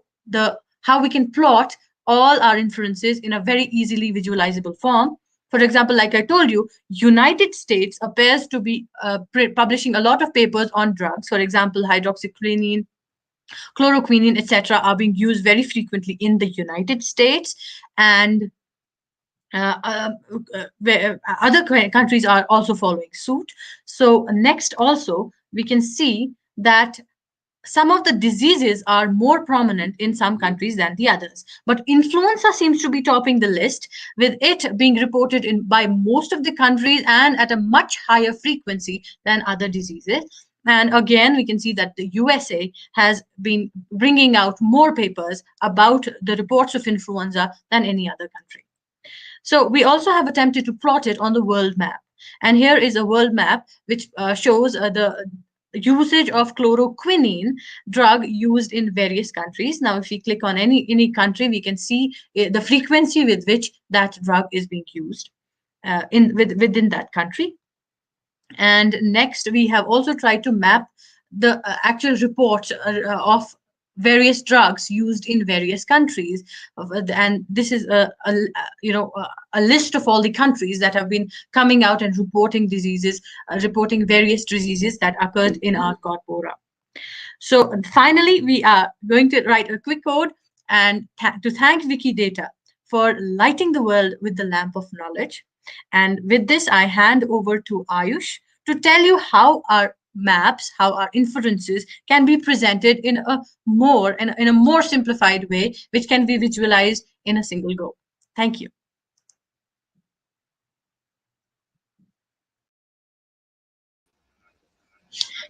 we can plot all our inferences in a very easily visualizable form. For example, like I told you, United States appears to be publishing a lot of papers on drugs. For example, hydroxyquinine, chloroquine, etc. are being used very frequently in the United States. And where other countries are also following suit. So next also we can see that some of the diseases are more prominent in some countries than the others. But influenza seems to be topping the list, with it being reported in by most of the countries and at a much higher frequency than other diseases. And again, we can see that the USA has been bringing out more papers about the reports of influenza than any other country. So we also have attempted to plot it on the world map. And here is a world map which shows the usage of chloroquine drug used in various countries. Now, if we click on any country, we can see the frequency with which that drug is being used within that country. And next, we have also tried to map the actual reports of various drugs used in various countries, and this is a list of all the countries that have been coming out and reporting diseases, reporting various diseases that occurred in our corpora. So finally, we are going to write a quick code and to thank Wikidata for lighting the world with the lamp of knowledge. And with this, I hand over to Ayush to tell you how our maps, how our inferences can be presented in a more simplified way, which can be visualized in a single go. Thank you.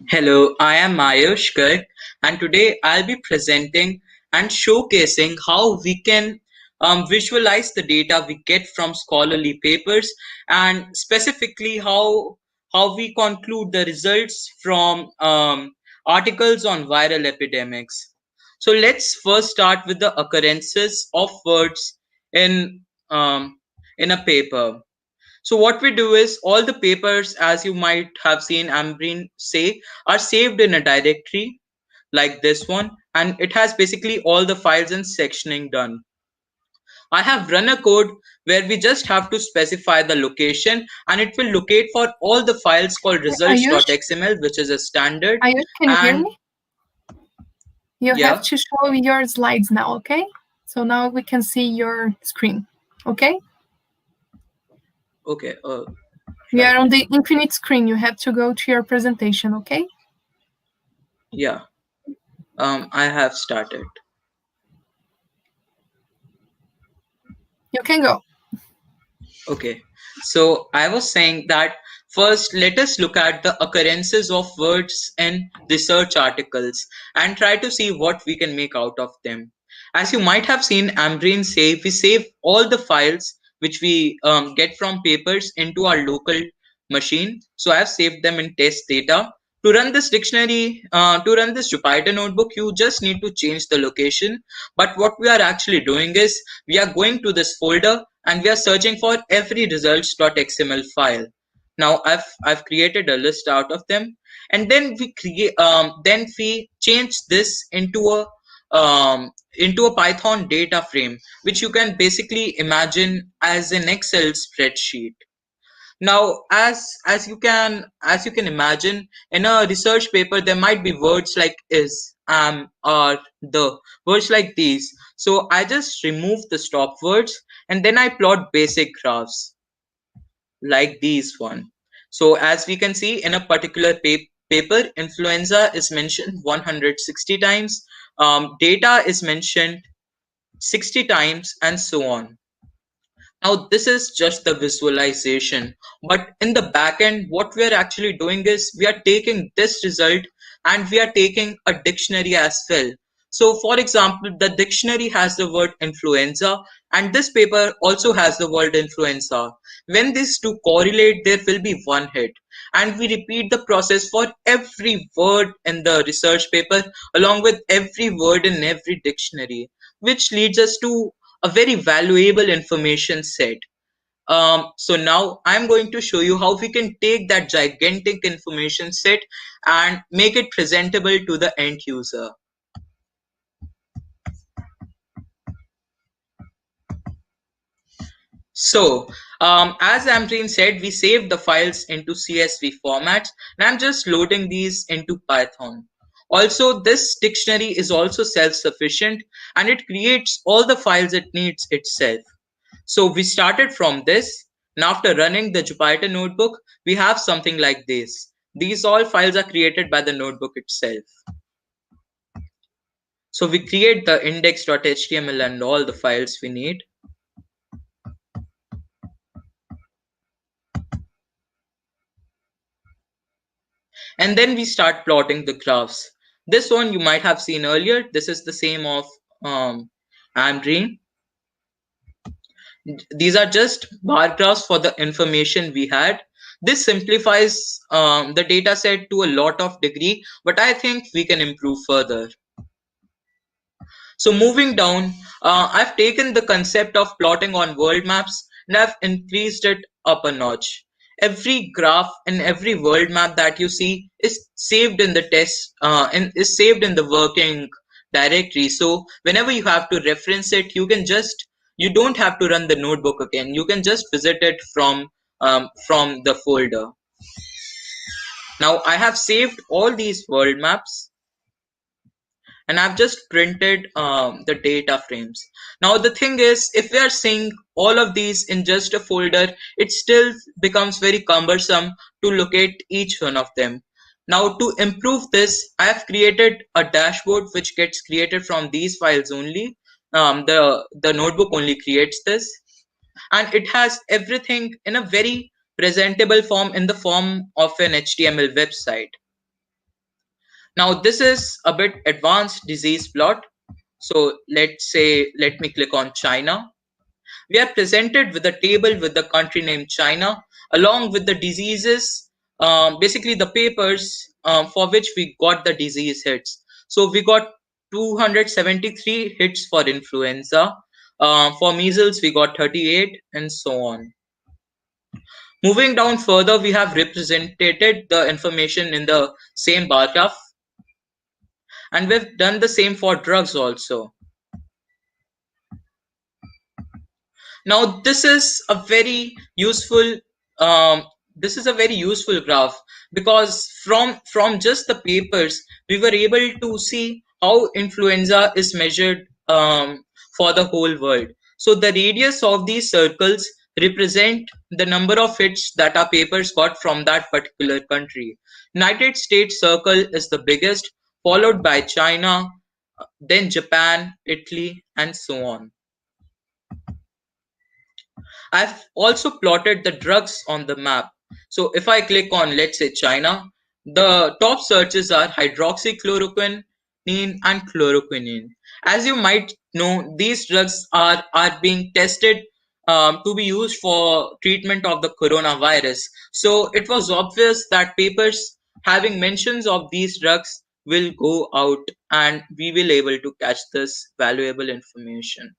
Hello, I am Ayush Garg, and today I'll be presenting and showcasing how we can visualize the data we get from scholarly papers, and specifically how we conclude the results from articles on viral epidemics. So let's first start with the occurrences of words in a paper. So what we do is all the papers, as you might have seen Ambreen say, are saved in a directory like this one, and it has basically all the files and sectioning done. I have run a code where we just have to specify the location, and it will locate for all the files called results.xml, which is a standard. Ayush, can you hear me? You have to show your slides now, okay? So now we can see your screen, okay? Okay. We are on the infinite screen. You have to go to your presentation, okay? Yeah. I have started. You can go. Okay. So I was saying that first, let us look at the occurrences of words in research articles and try to see what we can make out of them. As you might have seen Ambreen say, we save all the files which we get from papers into our local machine. So I've saved them in test data. To run this dictionary, to run this Jupyter notebook, you just need to change the location. But what we are actually doing is we are going to this folder and we are searching for every results.xml file. Now I've created a list out of them, and then we change this into a Python data frame, which you can basically imagine as an Excel spreadsheet. Now, as you can imagine, in a research paper, there might be words like is, am, are, the, words like these. So I just remove the stop words and then I plot basic graphs like these one. So as we can see in a particular paper, influenza is mentioned 160 times, data is mentioned 60 times, and so on. Now, this is just the visualization, but in the back end, what we are actually doing is we are taking this result and we are taking a dictionary as well. So, for example, the dictionary has the word influenza and this paper also has the word influenza. When these two correlate, there will be one hit. And we repeat the process for every word in the research paper along with every word in every dictionary, which leads us to a very valuable information set. So now I'm going to show you how we can take that gigantic information set and make it presentable to the end user. So as Ambreen said, we saved the files into CSV formats, and I'm just loading these into Python. Also, this dictionary is also self-sufficient and it creates all the files it needs itself. So we started from this, and after running the Jupyter notebook, we have something like this. These all files are created by the notebook itself. So we create the index.html and all the files we need. And then we start plotting the graphs. This one you might have seen earlier. This is the same of Ambreen. These are just bar graphs for the information we had. This simplifies the data set to a lot of degree, but I think we can improve further. So moving down, I've taken the concept of plotting on world maps and I've increased it up a notch. Every graph and every world map that you see is saved in the test and is saved in the working directory. So whenever you have to reference it, you don't have to run the notebook again. You can just visit it from the folder. Now I have saved all these world maps and I've just printed the data frames. Now the thing is, if we are seeing all of these in just a folder, it still becomes very cumbersome to locate each one of them. Now to improve this, I have created a dashboard which gets created from these files only. The notebook only creates this, and it has everything in a very presentable form, in the form of an HTML website. Now this is a bit advanced disease plot. So let me click on China. We are presented with a table with the country name China, along with the diseases, basically the papers for which we got the disease hits. So we got 273 hits for influenza. For measles, we got 38, and so on. Moving down further, we have represented the information in the same bar graph. And we've done the same for drugs also. Now this is a very useful graph, because from just the papers we were able to see how influenza is measured for the whole world. So the radius of these circles represent the number of hits that our papers got from that particular country. United States circle is the biggest, followed by China, then Japan, Italy, and so on. I've also plotted the drugs on the map. So if I click on, let's say, China, the top searches are hydroxychloroquine and chloroquine. As you might know, these drugs are being tested to be used for treatment of the coronavirus. So it was obvious that papers having mentions of these drugs will go out, and we will able to catch this valuable information.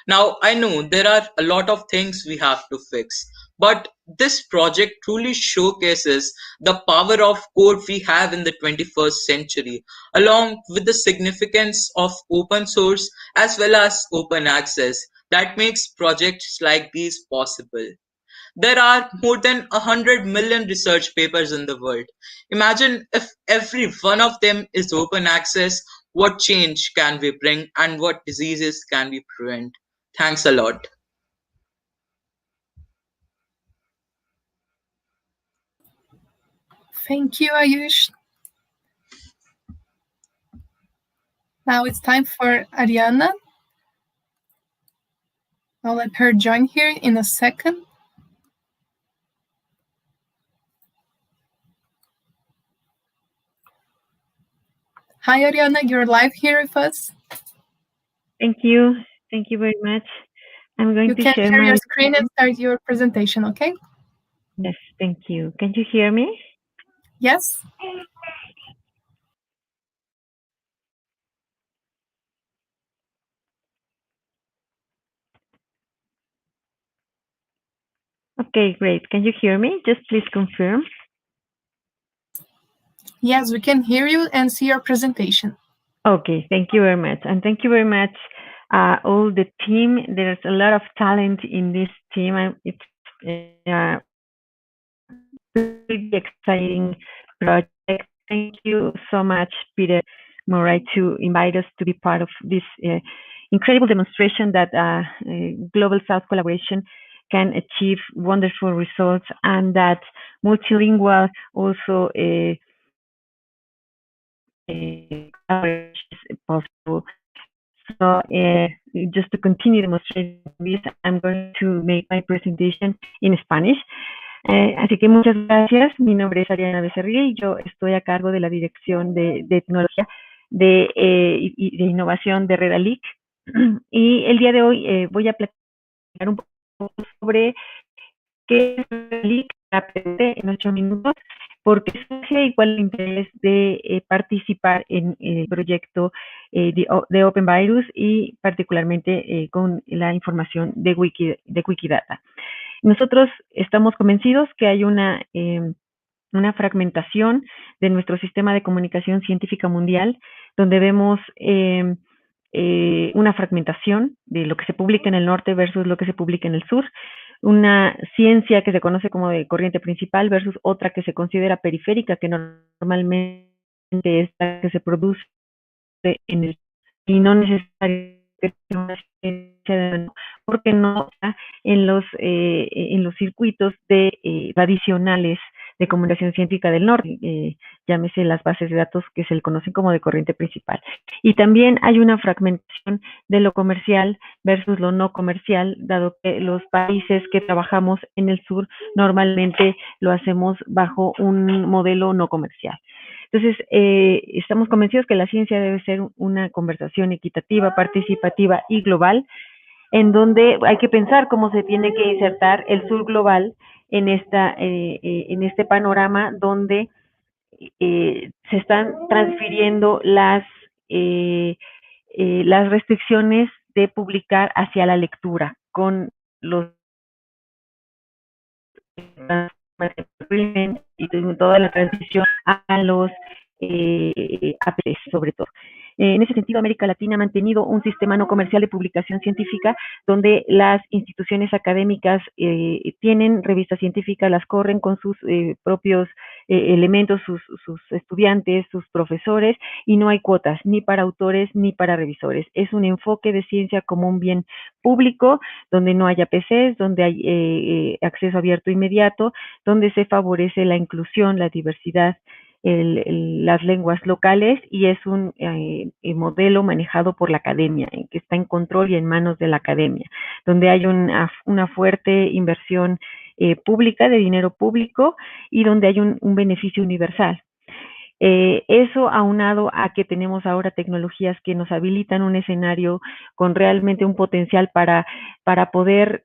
Now, I know there are a lot of things we have to fix, but this project truly showcases the power of code we have in the 21st century, along with the significance of open source as well as open access that makes projects like these possible. There are more than 100 million research papers in the world. Imagine if every one of them is open access, what change can we bring and what diseases can we prevent? Thanks a lot. Thank you, Ayush. Now it's time for Arianna. I'll let her join here in a second. Hi, Arianna, you're live here with us. Thank you. Thank you very much. I'm going to share your screen and start your presentation, okay? Yes, thank you. Can you hear me? Yes. Okay, great. Can you hear me? Just please confirm. Yes, we can hear you and see your presentation. Okay, thank you very much. And thank you very much, all the team. There's a lot of talent in this team. It's a really exciting project. Thank you so much, Peter Moray, to invite us to be part of this incredible demonstration that global South collaboration can achieve wonderful results, and that multilingual also is possible. So just to continue demonstrating this, I'm going to make my presentation in Spanish. Así que muchas gracias. Mi nombre es Arianna Becerril. Yo estoy a cargo de la Dirección de Tecnología y de Innovación de Redalyc. Y el día de hoy voy a platicar un poco sobre qué es Redalyc en 8 minutos, porque surge igual el interés de participar en el proyecto de OpenVirus y particularmente con la información de Wikidata. Nosotros estamos convencidos que hay una fragmentación de nuestro sistema de comunicación científica mundial, donde vemos una fragmentación de lo que se publica en el norte versus lo que se publica en el sur, una ciencia que se conoce como de corriente principal versus otra que se considera periférica, que normalmente es la que se produce en el, y no necesariamente una ciencia, porque no está en los circuitos tradicionales de comunicación científica del norte, llámese las bases de datos que se le conocen como de corriente principal. Y también hay una fragmentación de lo comercial versus lo no comercial, dado que los países que trabajamos en el sur normalmente lo hacemos bajo un modelo no comercial. Entonces, estamos convencidos que la ciencia debe ser una conversación equitativa, participativa y global, en donde hay que pensar cómo se tiene que insertar el sur global en este panorama donde se están transfiriendo las restricciones de publicar hacia la lectura con los y toda la transición a los APs sobre todo. En ese sentido, América Latina ha mantenido un sistema no comercial de publicación científica donde las instituciones académicas tienen revistas científicas, las corren con sus propios elementos, sus estudiantes, sus profesores, y no hay cuotas ni para autores ni para revisores. Es un enfoque de ciencia como un bien público, donde no haya PCs, donde hay acceso abierto inmediato, donde se favorece la inclusión, la diversidad, las lenguas locales, y es un modelo manejado por la academia, que está en control y en manos de la academia, donde hay una fuerte inversión pública, de dinero público, y donde hay un beneficio universal. Eso aunado a que tenemos ahora tecnologías que nos habilitan un escenario con realmente un potencial para poder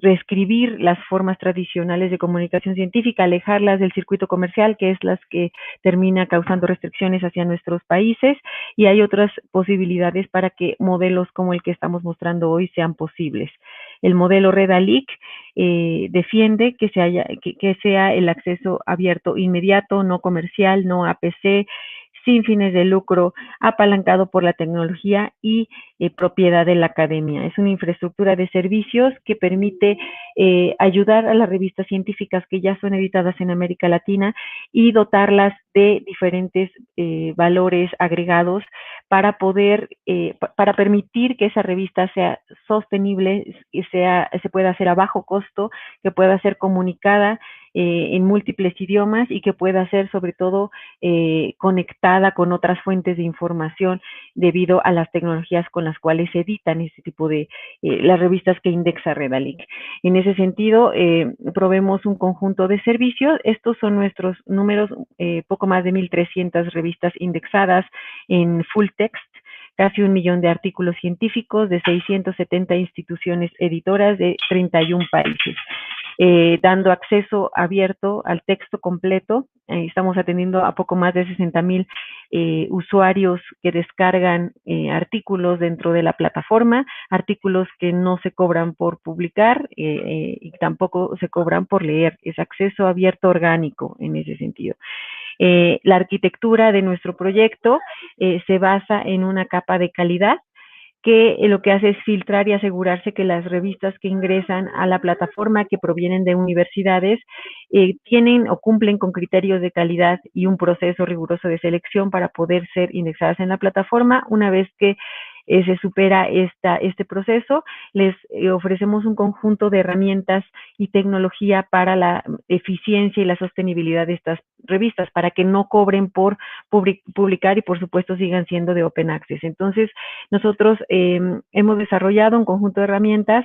reescribir las formas tradicionales de comunicación científica, alejarlas del circuito comercial, que es las que termina causando restricciones hacia nuestros países, y hay otras posibilidades para que modelos como el que estamos mostrando hoy sean posibles. El modelo Redalyc defiende que sea el acceso abierto inmediato, no comercial, no APC, sin fines de lucro, apalancado por la tecnología y propiedad de la academia. Es una infraestructura de servicios que permite ayudar a las revistas científicas que ya son editadas en América Latina y dotarlas de diferentes valores agregados para poder, para permitir que esa revista sea sostenible, se pueda hacer a bajo costo, que pueda ser comunicada en múltiples idiomas y que pueda ser sobre todo conectada con otras fuentes de información debido a las tecnologías con las cuales se editan este tipo de las revistas que indexa Redalyc. En ese sentido, proveemos un conjunto de servicios. Estos son nuestros números, poco más de 1,300 revistas indexadas en full text, casi 1 millón de artículos científicos de 670 instituciones editoras de 31 países. Dando acceso abierto al texto completo. Estamos atendiendo a poco más de 60,000 usuarios que descargan artículos dentro de la plataforma, artículos que no se cobran por publicar y tampoco se cobran por leer. Es acceso abierto orgánico en ese sentido. La arquitectura de nuestro proyecto se basa en una capa de calidad que lo que hace es filtrar y asegurarse que las revistas que ingresan a la plataforma, que provienen de universidades, tienen o cumplen con criterios de calidad y un proceso riguroso de selección para poder ser indexadas en la plataforma. Una vez que se supera este proceso, les ofrecemos un conjunto de herramientas y tecnología para la eficiencia y la sostenibilidad de estas revistas, para que no cobren por publicar y por supuesto sigan siendo de Open Access. Entonces, nosotros hemos desarrollado un conjunto de herramientas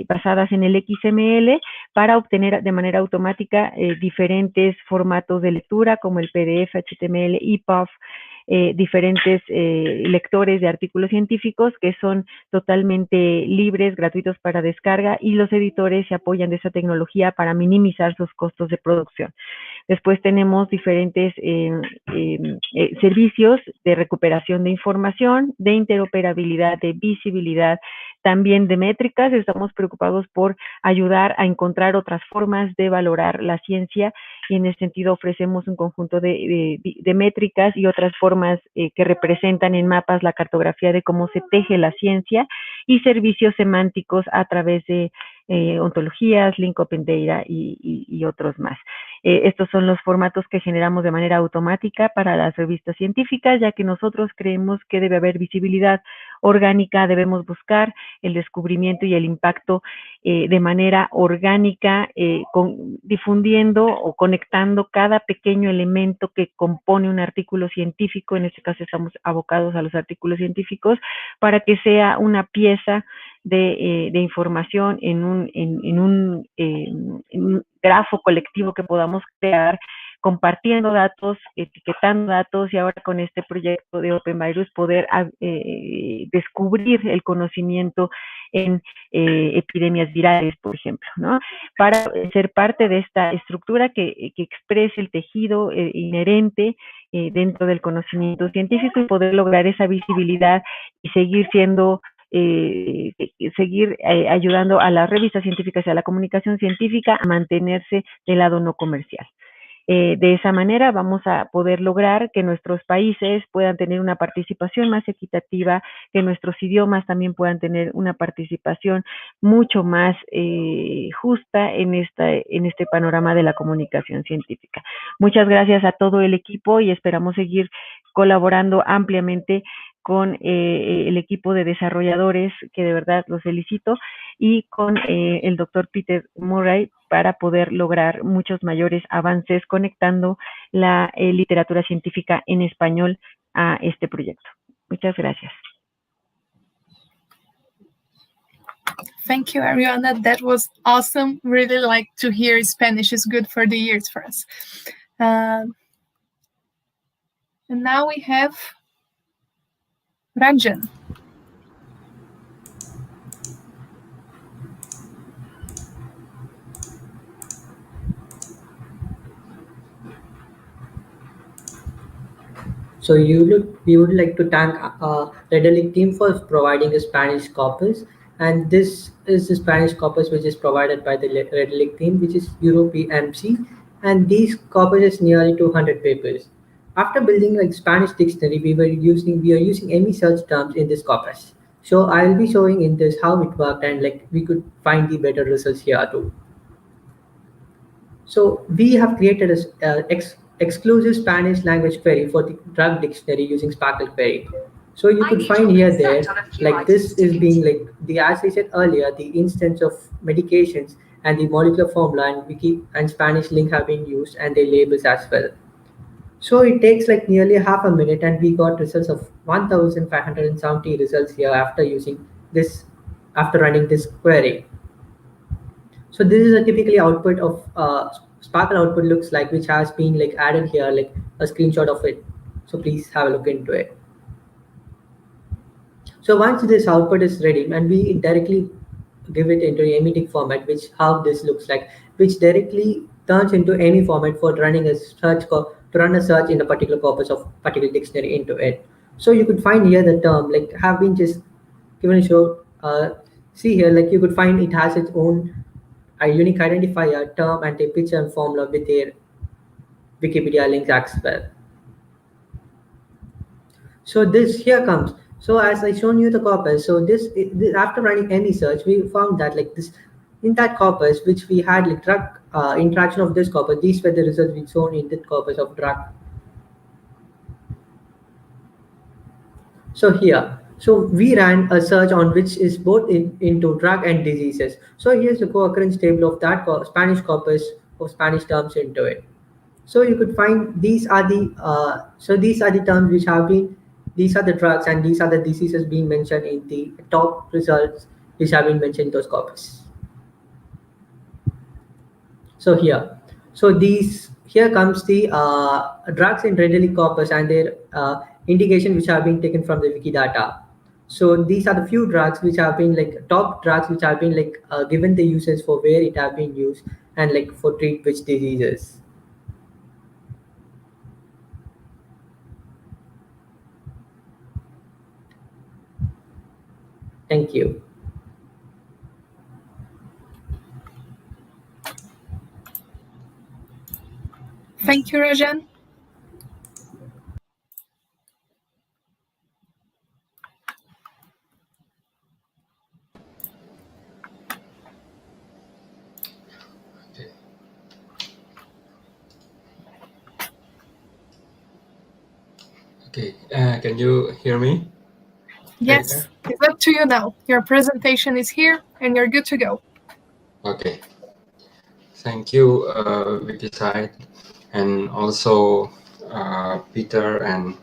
basadas en el XML para obtener de manera automática diferentes formatos de lectura como el PDF, HTML, EPUB, diferentes lectores de artículos científicos que son totalmente libres, gratuitos para descarga, y los editores se apoyan de esa tecnología para minimizar sus costos de producción. Después tenemos diferentes servicios de recuperación de información, de interoperabilidad, de visibilidad, también de métricas. Estamos preocupados por ayudar a encontrar otras formas de valorar la ciencia, y en ese sentido ofrecemos un conjunto de métricas y otras formas que representan en mapas la cartografía de cómo se teje la ciencia, y servicios semánticos a través de ontologías, link open data y otros más. Estos son los formatos que generamos de manera automática para las revistas científicas, ya que nosotros creemos que debe haber visibilidad orgánica, debemos buscar el descubrimiento y el impacto de manera orgánica, difundiendo o conectando cada pequeño elemento que compone un artículo científico. En este caso estamos abocados a los artículos científicos, para que sea una pieza de información en un grafo colectivo que podamos crear, compartiendo datos, etiquetando datos, y ahora con este proyecto de OpenVirus poder descubrir el conocimiento en epidemias virales, por ejemplo, ¿no? Para ser parte de esta estructura que exprese el tejido inherente dentro del conocimiento científico, y poder lograr esa visibilidad y seguir siendo ayudando a las revistas científicas y a la comunicación científica a mantenerse del lado no comercial. De esa manera vamos a poder lograr que nuestros países puedan tener una participación más equitativa, que nuestros idiomas también puedan tener una participación mucho más justa en este panorama de la comunicación científica. Muchas gracias a todo el equipo, y esperamos seguir colaborando ampliamente con el equipo de desarrolladores, que de verdad los felicito, y con el doctor Peter Murray, para poder lograr muchos mayores avances conectando la literatura científica en español a este proyecto. Muchas gracias. Thank you, Arianna. That was awesome. Really like to hear Spanish is good for the ears for us. And now we have Rajan. So we would like to thank Redalyc team for providing a Spanish corpus, and this is the Spanish corpus which is provided by the Redalyc team, which is EuroPMC, and these corpus is nearly 200 papers. After building like Spanish dictionary, we are using any search terms in this corpus. So I will be showing in this how it worked, and like we could find the better results here too. So we have created a exclusive Spanish language query for the drug dictionary using SPARQL query. So you could find here there, like this is being like as I said earlier, the instance of medications and the molecular formula and wiki and Spanish link have been used, and their labels as well. So it takes like nearly half a minute, and we got results of 1,570 results here after using this, after running this query. So this is a typically output of SPARQL output looks like, which has been like added here, like a screenshot of it. So please have a look into it. So once this output is ready, and we directly give it into a memetic format, which how this looks like, which directly turns into any format for running a search, to run a search in a particular corpus of particular dictionary into it. So you could find here the term like have been just given a show. See here, like you could find it has its own a unique identifier, term, and a picture and formula with their Wikipedia links as well. So this here comes. So as I shown you the corpus, so this after running any search, we found that like this in that corpus, which we had like drug interaction of this corpus, these were the results we shown in the corpus of drug. So here, So we ran a search on which is both into drug and diseases. So here's the co-occurrence table of that Spanish corpus of Spanish terms into it. So you could find these are the terms which have been, these are the drugs and these are the diseases being mentioned in the top results which have been mentioned in those corpus. So here comes the drugs in Redalyc corpus and their indication which have been taken from the Wikidata. So these are the few drugs which have been top drugs which have been given the uses for where it have been used and for treat which diseases. Thank you. Thank you, Rajan. Okay, can you hear me? Yes, it's up to you now. Your presentation is here and you're good to go. Okay. Thank you, WikiCite, and also Peter and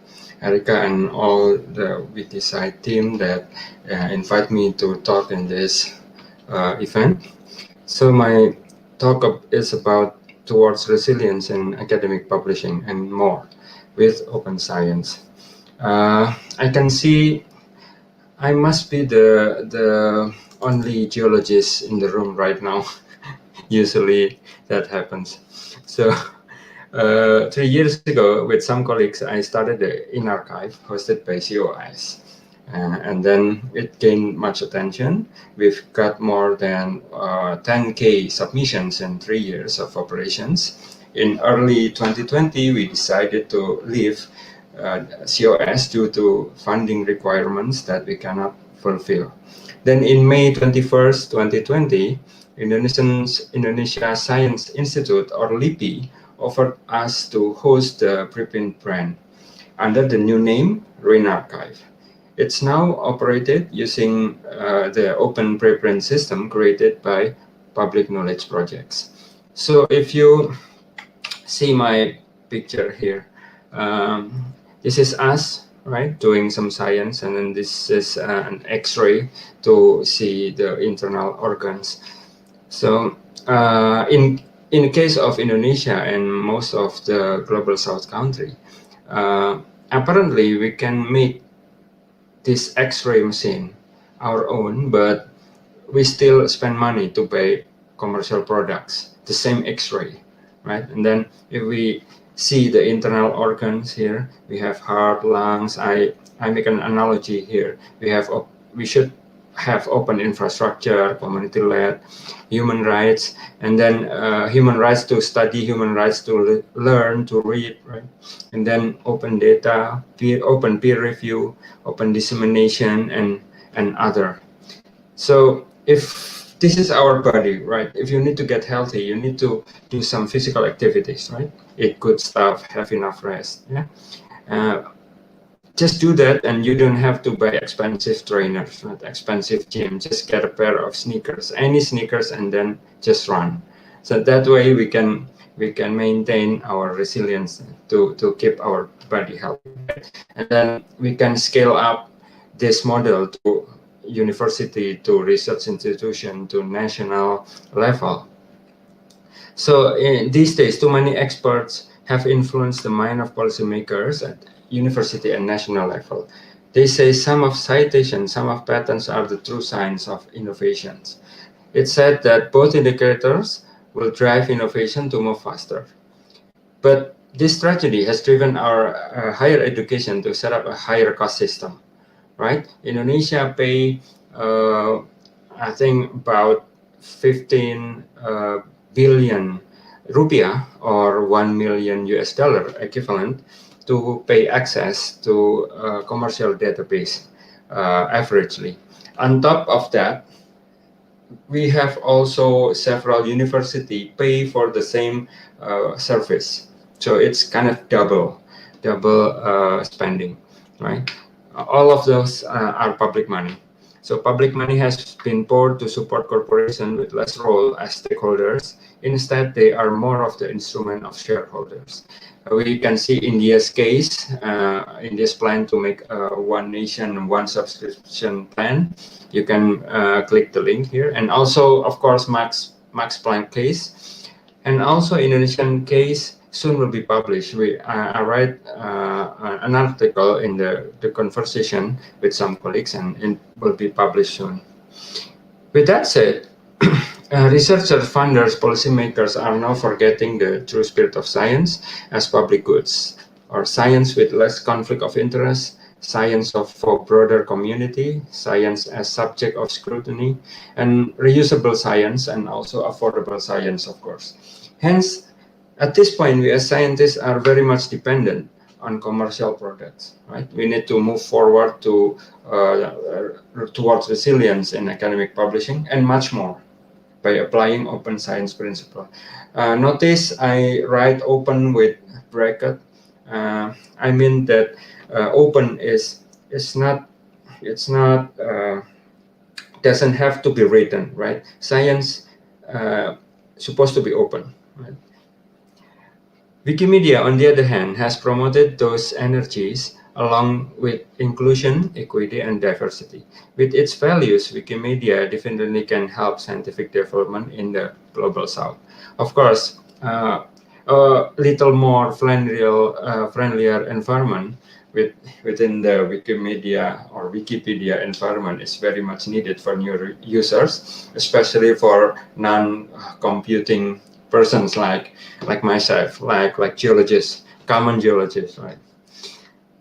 Érica and all the WikiCite team that invite me to talk in this event. So my talk is about towards resilience in academic publishing and more with open science. I can see I must be the only geologist in the room right now. Usually that happens. So 3 years ago, with some colleagues, I started the INA-rxiv hosted by COS. And then it gained much attention. We've got more than 10K submissions in 3 years of operations. In early 2020, we decided to leave COS due to funding requirements that we cannot fulfill. Then in May 21st, 2020, Indonesia Science Institute, or LIPI, offered us to host the preprint brand under the new name INA-rxiv. It's now operated using the open preprint system created by public knowledge projects. So if you see my picture here, this is us, right, doing some science, and then this is an X-ray to see the internal organs. So in the case of Indonesia and most of the global South country, apparently we can make this X-ray machine our own, but we still spend money to buy commercial products, the same X-ray, right? And then if we see the internal organs here, we have heart, lungs. I make an analogy here. We should have open infrastructure, community-led, human rights, and then human rights to study, human rights to learn, to read, right? And then open data, open peer review, open dissemination, and other. So if this is our body, right? If you need to get healthy, you need to do some physical activities, right? Eat good stuff, have enough rest, yeah? Just do that, and you don't have to buy expensive trainers, not expensive gym. Just get a pair of sneakers, any sneakers, and then just run. So that way we can maintain our resilience to keep our body healthy. And then we can scale up this model to university, to research institution, to national level. So these days, too many experts have influenced the mind of policymakers at university and national level. They say some of citations, some of patents are the true signs of innovations. It's said that both indicators will drive innovation to move faster. But this tragedy has driven our higher education to set up a higher cost system, right? Indonesia pay, I think, about 15 billion rupiah, or 1 million US dollar equivalent, to pay access to commercial database averagely. On top of that, we have also several universities pay for the same service. So it's kind of double spending, right? all of those are public money. So public money has been poured to support corporations with less role as stakeholders. Instead, they are more of the instrument of shareholders. We can see India's case, India's plan to make a one nation, one subscription plan. You can click the link here. And also, of course, Max Planck case. And also Indonesian case soon will be published. I write an article in the conversation with some colleagues, and it will be published soon. With that said, researchers, funders, policymakers are now forgetting the true spirit of science as public goods, or science with less conflict of interest, science for broader community, science as subject of scrutiny, and reusable science, and also affordable science, of course. Hence, at this point, we as scientists are very much dependent on commercial products, right? We need to move forward to towards resilience in academic publishing and much more by applying open science principle. Notice I write open with bracket. I mean that open doesn't have to be written, right? Science supposed to be open, right? Wikimedia, on the other hand, has promoted those energies along with inclusion, equity, and diversity. With its values, Wikimedia definitely can help scientific development in the global south. Of course, a little more friendlier environment within the Wikimedia or Wikipedia environment is very much needed for new users, especially for non-computing persons like myself, like geologists, common geologists, right?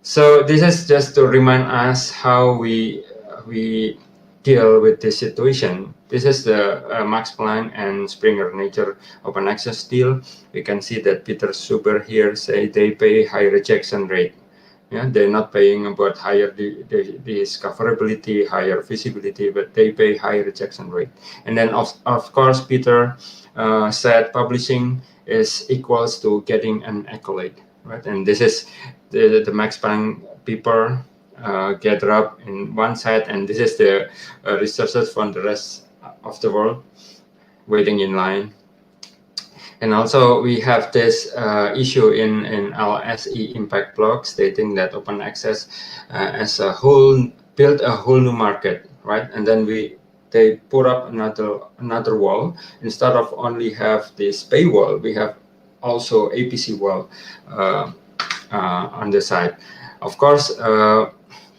So this is just to remind us how we deal with this situation. This is the Max Planck and Springer Nature open access deal. We can see that Peter Suber here say they pay high rejection rate. Yeah, they're not paying about higher discoverability, higher visibility, but they pay high rejection rate. And then of course, Peter said publishing is equals to getting an accolade, right? And this is the Max Planck paper gather up in one side, and this is the researchers from the rest of the world waiting in line. And also we have this issue in LSE impact blog stating that open access as a whole built a whole new market, right? And then they put up another wall. Instead of only have this paywall, we have also APC wall on the side. Of course,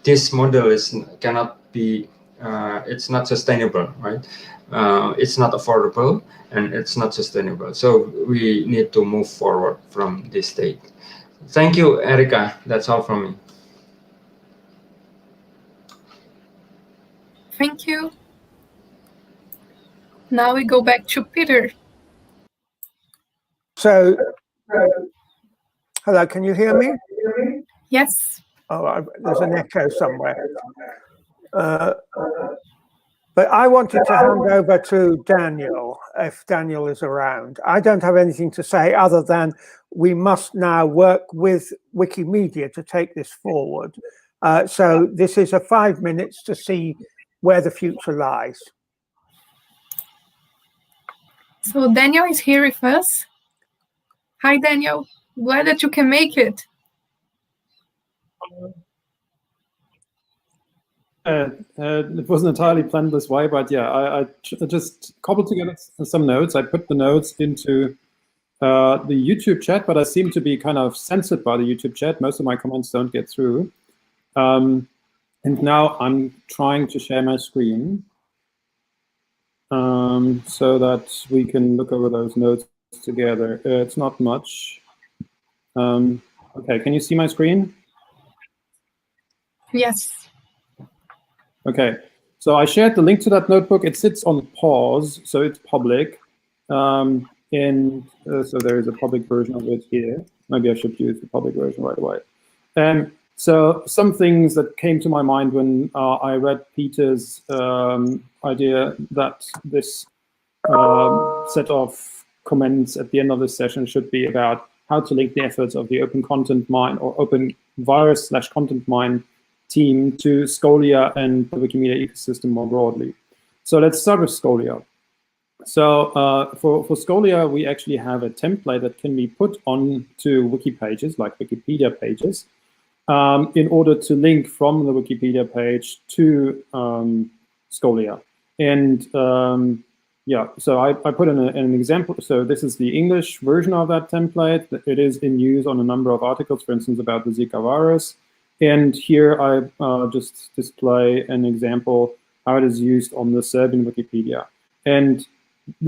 this model cannot be. It's not sustainable, right? It's not affordable and it's not sustainable. So we need to move forward from this state. Thank you, Érica. That's all from me. Thank you. Now we go back to Peter. So, hello, can you hear me? Yes. Oh, there's an echo somewhere. But I wanted to hand over to Daniel, if Daniel is around. I don't have anything to say other than we must now work with Wikimedia to take this forward. So this is a 5 minutes to see where the future lies. So Daniel is here with us. Hi, Daniel. Glad that you can make it. It wasn't entirely planned this way, but yeah, I just cobbled together some notes. I put the notes into the YouTube chat, but I seem to be kind of censored by the YouTube chat. Most of my comments don't get through. And now I'm trying to share my screen so that we can look over those notes together. It's not much. Okay, can you see my screen? Yes. Okay, so I shared the link to that notebook. It sits on pause, so it's public. So there is a public version of it here. Maybe I should use the public version right away. So some things that came to my mind when I read Peter's idea that this set of comments at the end of this session should be about how to link the efforts of the Open Content Mine or OpenVirus/Content Mine team to Scholia and the Wikimedia ecosystem more broadly. So let's start with Scholia. So for Scholia, we actually have a template that can be put onto wiki pages, like Wikipedia pages, in order to link from the Wikipedia page to Scholia. And yeah, so I put in an example. So this is the English version of that template. It is in use on a number of articles, for instance, about the Zika virus. And here I just display an example how it is used on the Serbian Wikipedia. And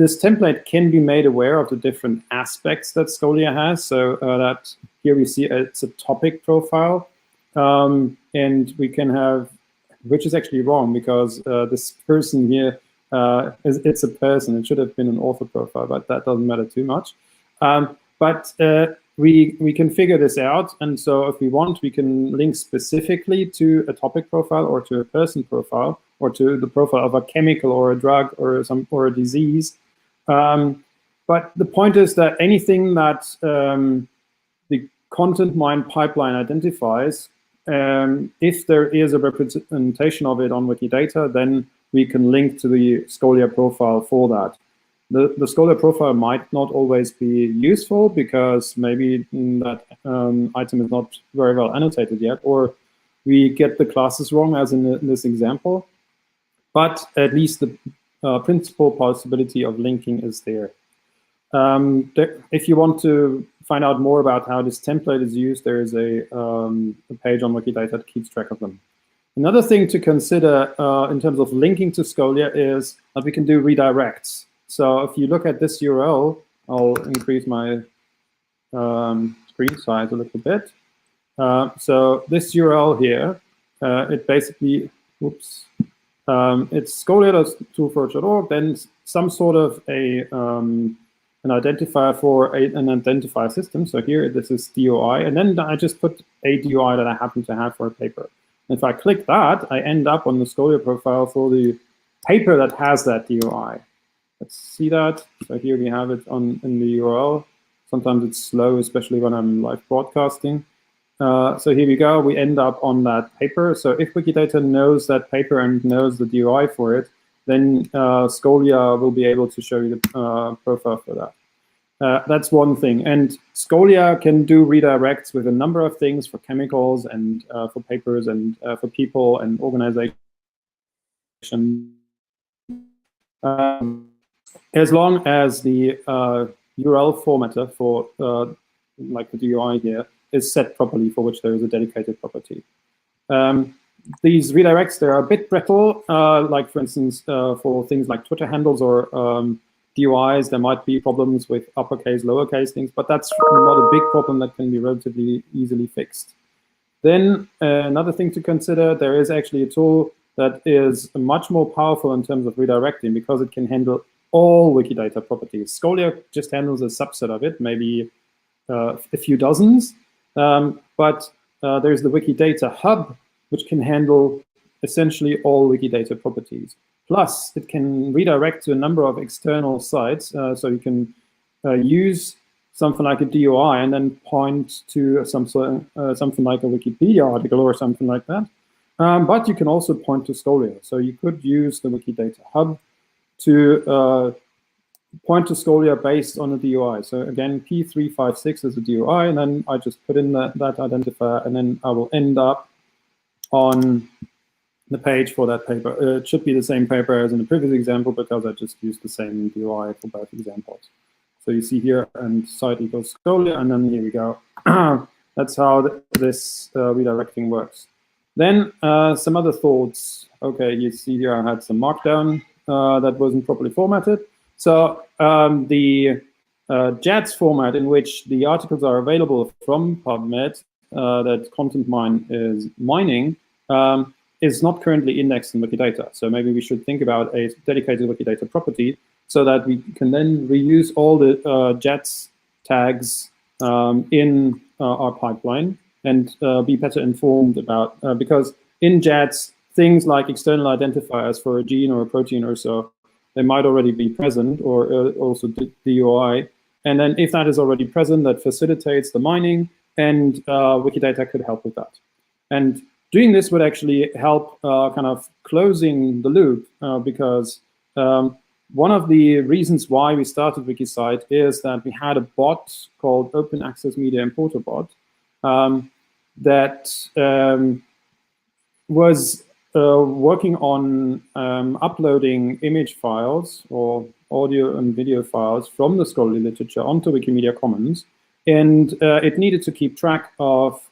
this template can be made aware of the different aspects that Scholia has. So that here we see it's a topic profile. And we can have, which is actually wrong because this person here, it's a person. It should have been an author profile, but that doesn't matter too much. But we can figure this out. And so if we want, we can link specifically to a topic profile or to a person profile or to the profile of a chemical or a drug or a disease. But the point is that anything that the content mine pipeline identifies, if there is a representation of it on Wikidata, then we can link to the Scholia profile for that. The Scholia profile might not always be useful because maybe that item is not very well annotated yet, or we get the classes wrong, as in this example. But at least the principal possibility of linking is there. If you want to find out more about how this template is used, there is a page on Wikidata that keeps track of them. Another thing to consider in terms of linking to Scholia is that we can do redirects. So if you look at this URL, I'll increase my screen size a little bit. So this URL here, it basically, oops, it's scholia.toolforge.org, then some sort of an identifier for an identifier system. So here, this is DOI, and then I just put a DOI that I happen to have for a paper. And if I click that, I end up on the Scholia profile for the paper that has that DOI. Let's see that. So here we have it in the URL. Sometimes it's slow, especially when I'm live broadcasting. So here we go. We end up on that paper. So if Wikidata knows that paper and knows the DOI for it, then Scholia will be able to show you the profile for that. That's one thing. And Scholia can do redirects with a number of things for chemicals and for papers and for people and organizations. As long as the URL formatter for like the DOI here is set properly, for which there is a dedicated property. These redirects, they are a bit brittle, like for instance, for things like Twitter handles or DOIs, there might be problems with uppercase, lowercase things, but that's not a big problem that can be relatively easily fixed. Then another thing to consider, there is actually a tool that is much more powerful in terms of redirecting because it can handle all Wikidata properties. Scholia just handles a subset of it, maybe a few dozens, but there's the Wikidata hub, which can handle essentially all Wikidata properties. Plus, it can redirect to a number of external sites, so you can use something like a DOI and then point to something like a Wikipedia article or something like that. But you can also point to Scholia. So you could use the Wikidata hub to point to Scholia based on a DOI. So again, P356 is a DOI, and then I just put in that identifier, and then I will end up on the page for that paper. It should be the same paper as in the previous example because I just used the same DOI for both examples. So you see here, and site equals Scholia, and then here we go. That's how this redirecting works. Then some other thoughts. Okay, you see here I had some markdown that wasn't properly formatted. So the JATS format in which the articles are available from PubMed that Content Mine is mining is not currently indexed in Wikidata. So maybe we should think about a dedicated Wikidata property so that we can then reuse all the JATS tags in our pipeline and be better informed about, because in JATS, things like external identifiers for a gene or a protein or so, they might already be present, or also DOI. And then if that is already present, that facilitates the mining, and Wikidata could help with that. And doing this would actually help kind of closing the loop, because one of the reasons why we started WikiCite is that we had a bot called Open Access Media Importer Bot that was working on uploading image files or audio and video files from the scholarly literature onto Wikimedia Commons, and it needed to keep track of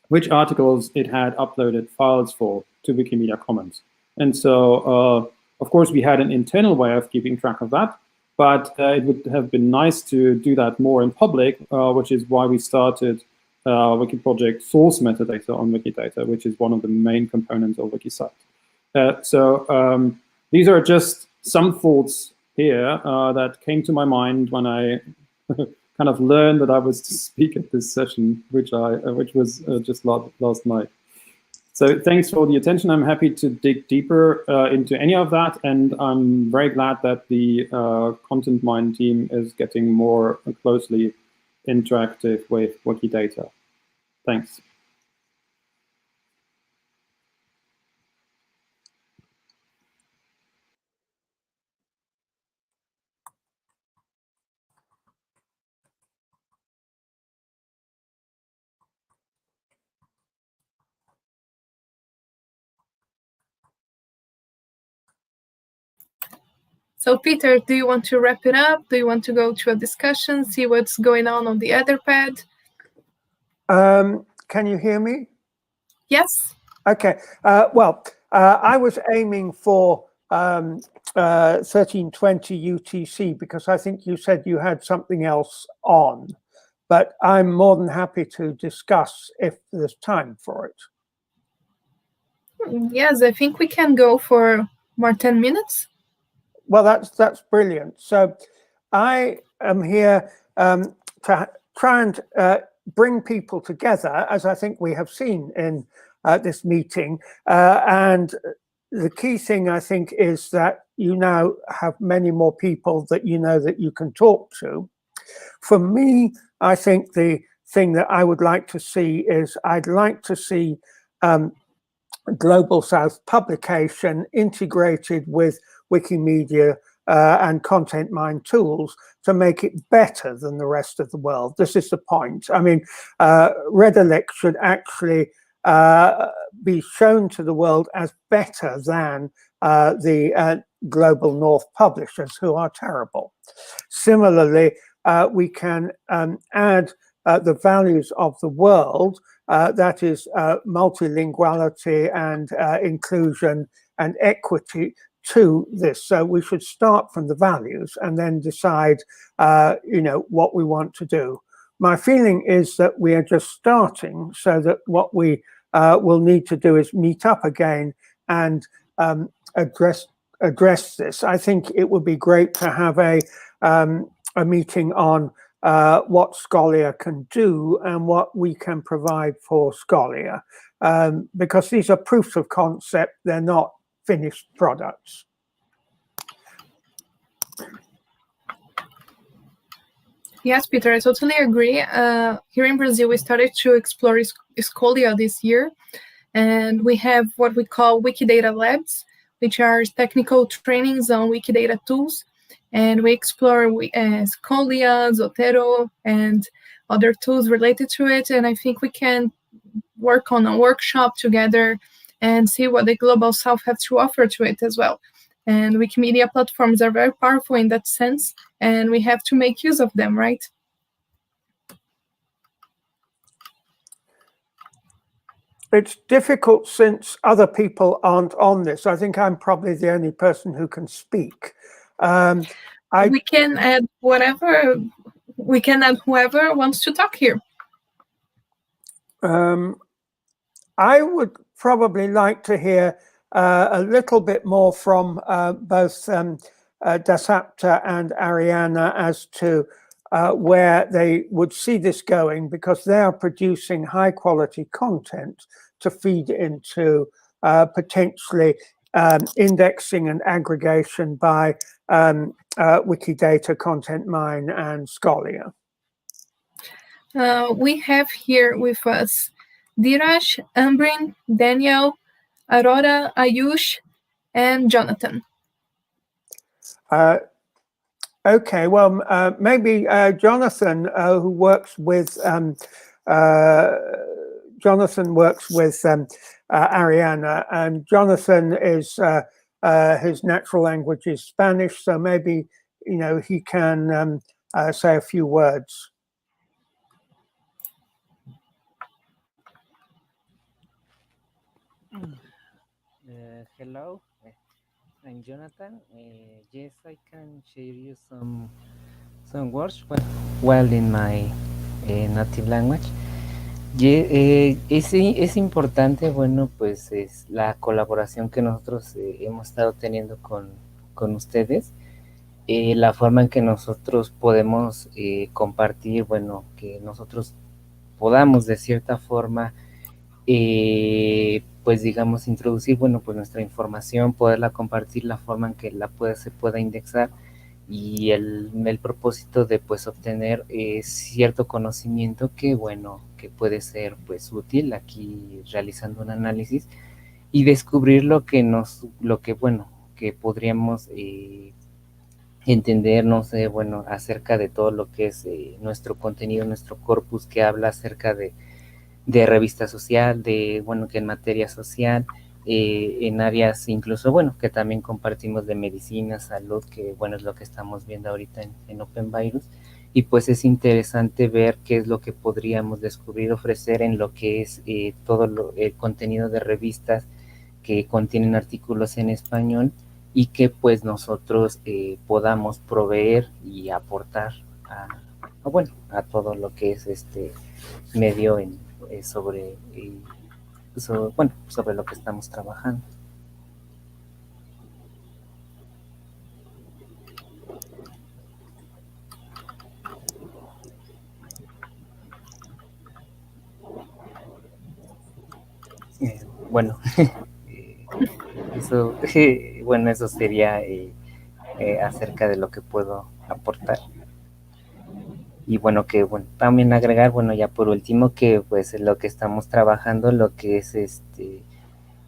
which articles it had uploaded files for to Wikimedia Commons. And so, of course, we had an internal way of keeping track of that, but it would have been nice to do that more in public, which is why we started Wiki project source metadata on Wikidata, which is one of the main components of WikiCite. So these are just some thoughts here that came to my mind when I kind of learned that I was to speak at this session, which was just last night. So thanks for the attention. I'm happy to dig deeper into any of that, and I'm very glad that the ContentMine team is getting more closely interactive with Wikidata. Thanks. So Peter, do you want to wrap it up? Do you want to go to a discussion, see what's going on the other pad? Can you hear me? Yes. Okay. Well, I was aiming for 1320 UTC because I think you said you had something else on, but I'm more than happy to discuss if there's time for it. Yes, I think we can go for more 10 minutes. Well, that's brilliant. So I am here to try and bring people together, as I think we have seen in this meeting. And the key thing, I think, is that you now have many more people that you know that you can talk to. For me, I think the thing that I would like to see is I'd like to see Global South publication integrated with Wikimedia and ContentMine tools to make it better than the rest of the world. This is the point. I mean, Redalyc should actually be shown to the world as better than the Global North publishers, who are terrible. Similarly, we can add the values of the world, that is multilinguality and inclusion and equity, to this. So we should start from the values and then decide, you know, what we want to do. My feeling is that we are just starting, so that what we will need to do is meet up again and address this. I think it would be great to have a meeting on what Scholia can do and what we can provide for Scholia, because these are proofs of concept, they're not finished products. Yes, Peter, I totally agree. Here in Brazil, we started to explore Scholia this year, and we have what we call Wikidata labs, which are technical trainings on Wikidata tools. And we explore Scholia, Zotero, and other tools related to it. And I think we can work on a workshop together and see what the Global South have to offer to it as well. And Wikimedia platforms are very powerful in that sense, and we have to make use of them, right? It's difficult since other people aren't on this. I think I'm probably the only person who can speak. We can add whatever, we can add whoever wants to talk here. I would probably like to hear a little bit more from both Dasapta and Arianna as to where they would see this going, because they are producing high quality content to feed into potentially indexing and aggregation by Wikidata, ContentMine, and Scholia. We have here with us Dheeraj, Ambreen, Daniel, Arora, Ayush, and Jonathan. Okay, well, maybe Jonathan, who works with Arianna, and Jonathan is his natural language is Spanish, so maybe he can say a few words. Hello, I'm Jonathan. Yes, I can share you some words while in my native language. Es importante, bueno, pues es la colaboración que nosotros hemos estado teniendo con ustedes, la forma en que nosotros podemos compartir, bueno, que nosotros podamos de cierta forma pues digamos introducir, bueno, pues nuestra información, poderla compartir, la forma en que se pueda indexar y el propósito de pues obtener cierto conocimiento que bueno, que puede ser pues útil aquí realizando un análisis y descubrir lo que bueno, que podríamos entender, no sé, bueno, acerca de todo lo que es nuestro contenido, nuestro corpus que habla acerca de revista social, bueno, que en materia social, en áreas incluso, bueno, que también compartimos de medicina, salud, que bueno, es lo que estamos viendo ahorita en OpenVirus, y pues es interesante ver qué es lo que podríamos descubrir, ofrecer en lo que es todo el contenido de revistas que contienen artículos en español y que pues nosotros podamos proveer y aportar a todo lo que es este medio sobre lo que estamos trabajando. Bueno, eso sería acerca de lo que puedo aportar. Y bueno, también agregar, bueno, ya por último, que pues lo que estamos trabajando, lo que es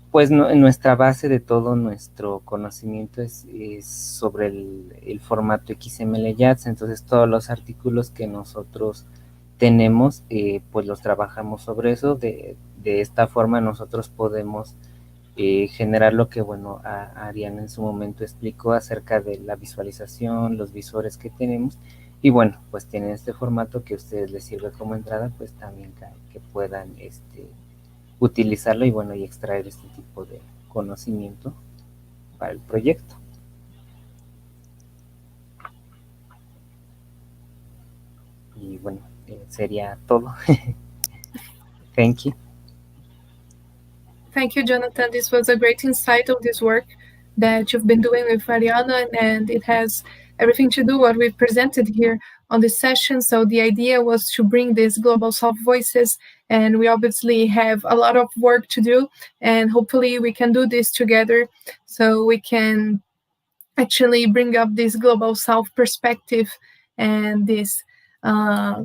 pues nuestra base de todo nuestro conocimiento es sobre el formato XML-JATS, entonces todos los artículos que nosotros tenemos, pues los trabajamos sobre eso, de esta forma nosotros podemos generar lo que, bueno, Arianna en su momento explicó acerca de la visualización, los visores que tenemos, y bueno, pues tienen este formato que a ustedes les sirve como entrada, pues también que puedan utilizarlo y bueno, y extraer este tipo de conocimiento para el proyecto. Y bueno, sería todo. Thank you. Thank you, Jonathan. This was a great insight of this work that you've been doing with Arianna, and it has everything to do what we've presented here on this session. So the idea was to bring these global South voices, and we obviously have a lot of work to do, and hopefully we can do this together so we can actually bring up this global South perspective and these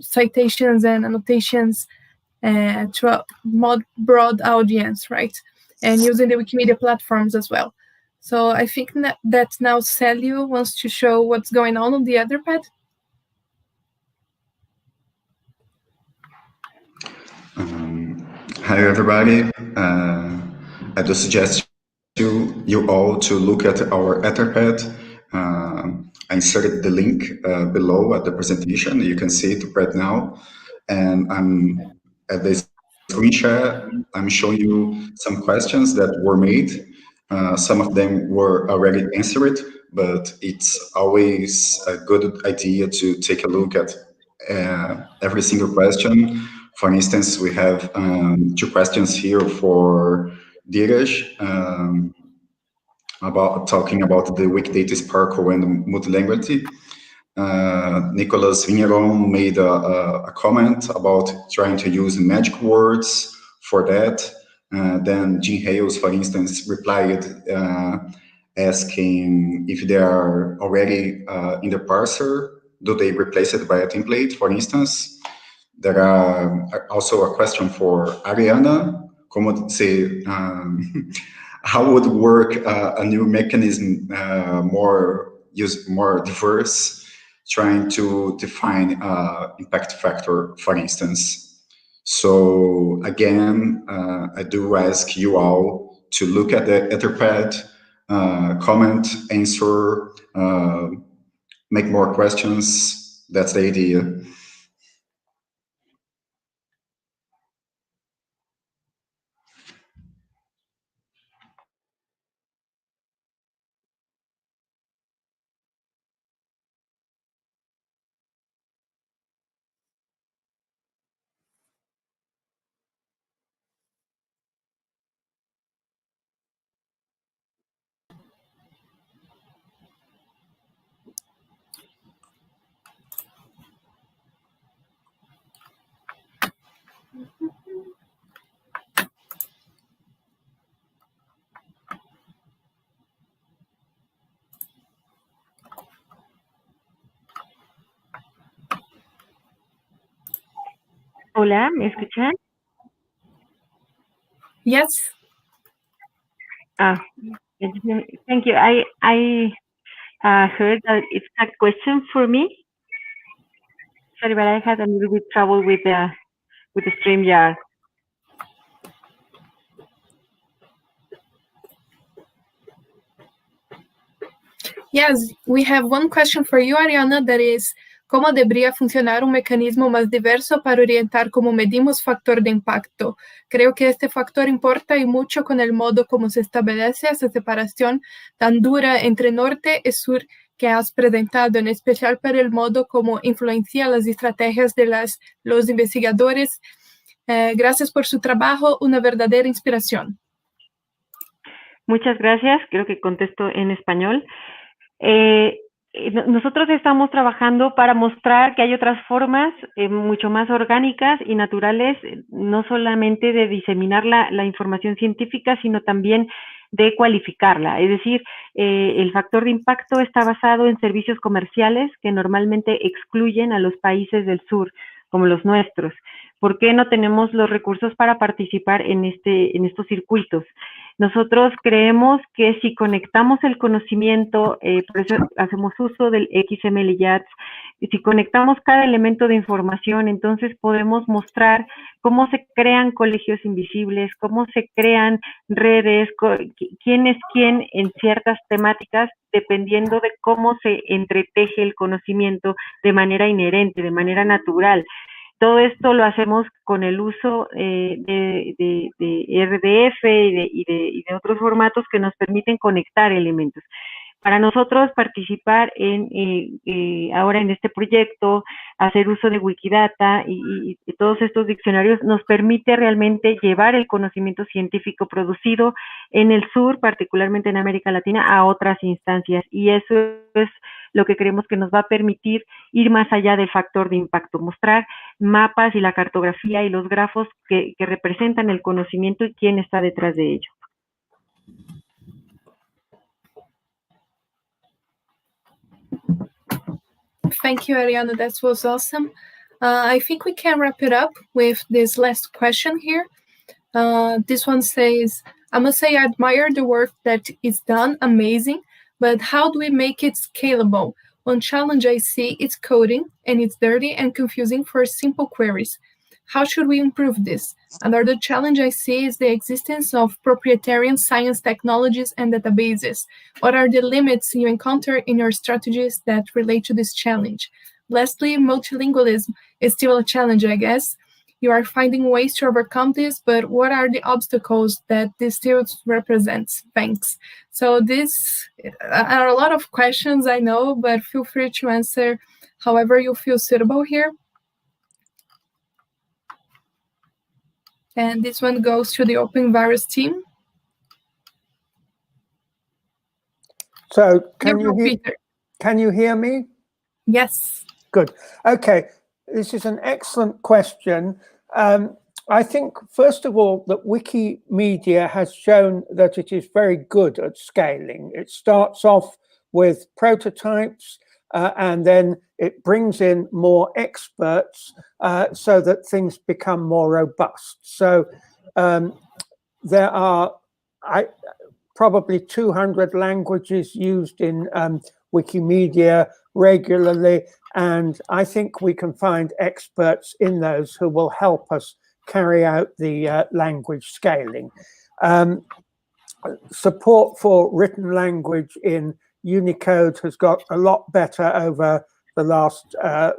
citations and annotations to a more broad audience, right? And using the Wikimedia platforms as well. So I think that now Celio wants to show what's going on the other pad. Hi, everybody. I do suggest you all to look at our Etherpad. I inserted the link below at the presentation. You can see it right now. And I'm at the screen share. I'm showing you some questions that were made. Some of them were already answered, but it's always a good idea to take a look at every single question. For instance, we have 2 questions here for Dheeraj about talking about the Wikidata SPARQL and multilinguality. Nicholas Vigneron made a comment about trying to use magic words for that. Then Jim Hales, for instance, replied asking if they are already in the parser, do they replace it by a template, for instance? There are also a question for Arianna. How would work a new mechanism more diverse, trying to define impact factor, for instance? So again, I do ask you all to look at the Etherpad, comment, answer, make more questions. That's the idea. Hola, ¿me escuchan? Yes. Thank you. I heard that it's a question for me. Sorry, but I had a little bit trouble with the StreamYard. Yes, we have one question for you, Arianna, that is, ¿cómo debería funcionar un mecanismo más diverso para orientar cómo medimos factor de impacto? Creo que este factor importa y mucho con el modo como se establece esa separación tan dura entre norte y sur que has presentado, en especial para el modo como influencia las estrategias de los investigadores. Gracias por su trabajo, una verdadera inspiración. Muchas gracias, creo que contesto en español. Nosotros estamos trabajando para mostrar que hay otras formas mucho más orgánicas y naturales, no solamente de diseminar la información científica, sino también de cualificarla. Es decir, el factor de impacto está basado en servicios comerciales que normalmente excluyen a los países del sur, como los nuestros. ¿Por qué no tenemos los recursos para participar en estos circuitos? Nosotros creemos que si conectamos el conocimiento, por eso hacemos uso del XML-YATS, y si conectamos cada elemento de información, entonces podemos mostrar cómo se crean colegios invisibles, cómo se crean redes, quién es quién en ciertas temáticas, dependiendo de cómo se entreteje el conocimiento de manera inherente, de manera natural. Todo esto lo hacemos con el uso de RDF y de otros formatos que nos permiten conectar elementos. Para nosotros participar ahora en este proyecto, hacer uso de Wikidata y todos estos diccionarios nos permite realmente llevar el conocimiento científico producido en el sur, particularmente en América Latina, a otras instancias. Y eso es lo que creemos que nos va a permitir ir más allá del factor de impacto, mostrar mapas y la cartografía y los grafos que representan el conocimiento y quién está detrás de ello. Thank you, Arianna. That was awesome. I think we can wrap it up with this last question here. This one says, I must say I admire the work that is done, amazing, but how do we make it scalable? One challenge I see is coding, and it's dirty and confusing for simple queries. How should we improve this? Another challenge I see is the existence of proprietary science technologies and databases. What are the limits you encounter in your strategies that relate to this challenge? Lastly, multilingualism is still a challenge, I guess. You are finding ways to overcome this, but what are the obstacles that this still represents? Thanks. So these are a lot of questions, I know, but feel free to answer however you feel suitable here. And this one goes to the OpenVirus team. So can you hear me? Yes. Good. Okay. This is an excellent question. I think, first of all, that Wikimedia has shown that it is very good at scaling. It starts off with prototypes, and then it brings in more experts so that things become more robust. So there are probably 200 languages used in Wikimedia regularly, and I think we can find experts in those who will help us carry out the language scaling. Support for written language in Unicode has got a lot better over the last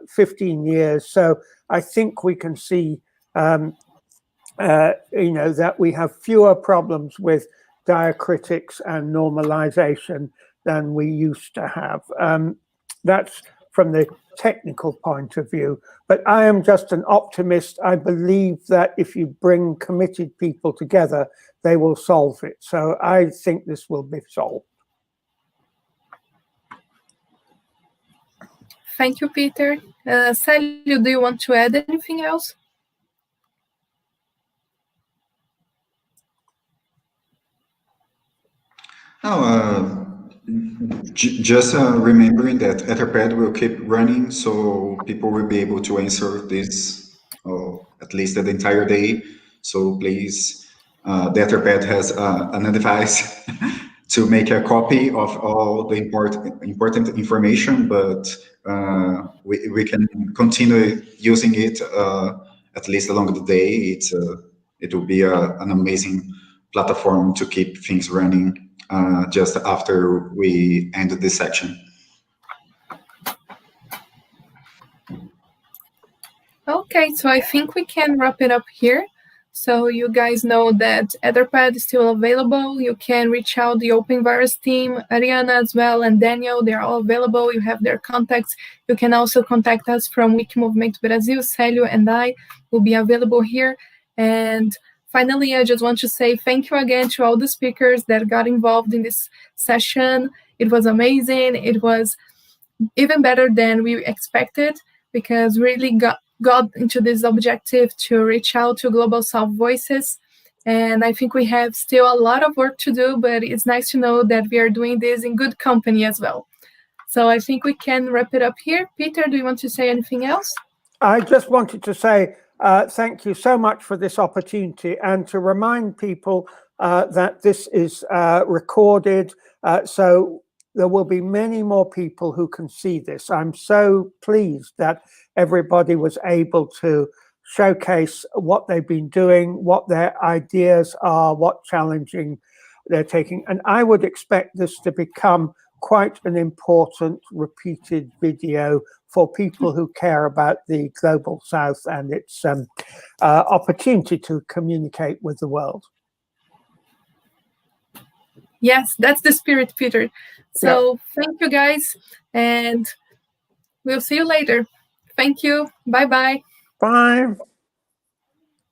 15 years, so I think we can see that we have fewer problems with diacritics and normalization than we used to have. That's from the technical point of view, but I am just an optimist. I believe that if you bring committed people together, they will solve it. So I think this will be solved. Thank you, Peter. Celio, do you want to add anything else? Just remembering that Etherpad will keep running, so people will be able to answer this at least the entire day. So please, the Etherpad has an device to make a copy of all the important information, but we can continue using it at least along the day. It will be an amazing platform to keep things running just after we end this section. Okay, so I think we can wrap it up here. So you guys know that Etherpad is still available. You can reach out the OpenVirus team, Arianna as well, and Daniel. They're all available. You have their contacts. You can also contact us from Wikimovimento Brasil. Celio and I will be available here. And finally, I just want to say thank you again to all the speakers that got involved in this session. It was amazing. It was even better than we expected, because really got into this objective to reach out to Global South voices. And I think we have still a lot of work to do, but it's nice to know that we are doing this in good company as well. So I think we can wrap it up here. Peter, do you want to say anything else? I just wanted to say thank you so much for this opportunity, and to remind people that this is recorded, so there will be many more people who can see this. I'm so pleased that everybody was able to showcase what they've been doing, what their ideas are, what challenging they're taking. And I would expect this to become quite an important repeated video for people who care about the Global South and its opportunity to communicate with the world. Yes, that's the spirit, Peter. So Thank you, guys, and we'll see you later. Thank you. Bye-bye. Bye.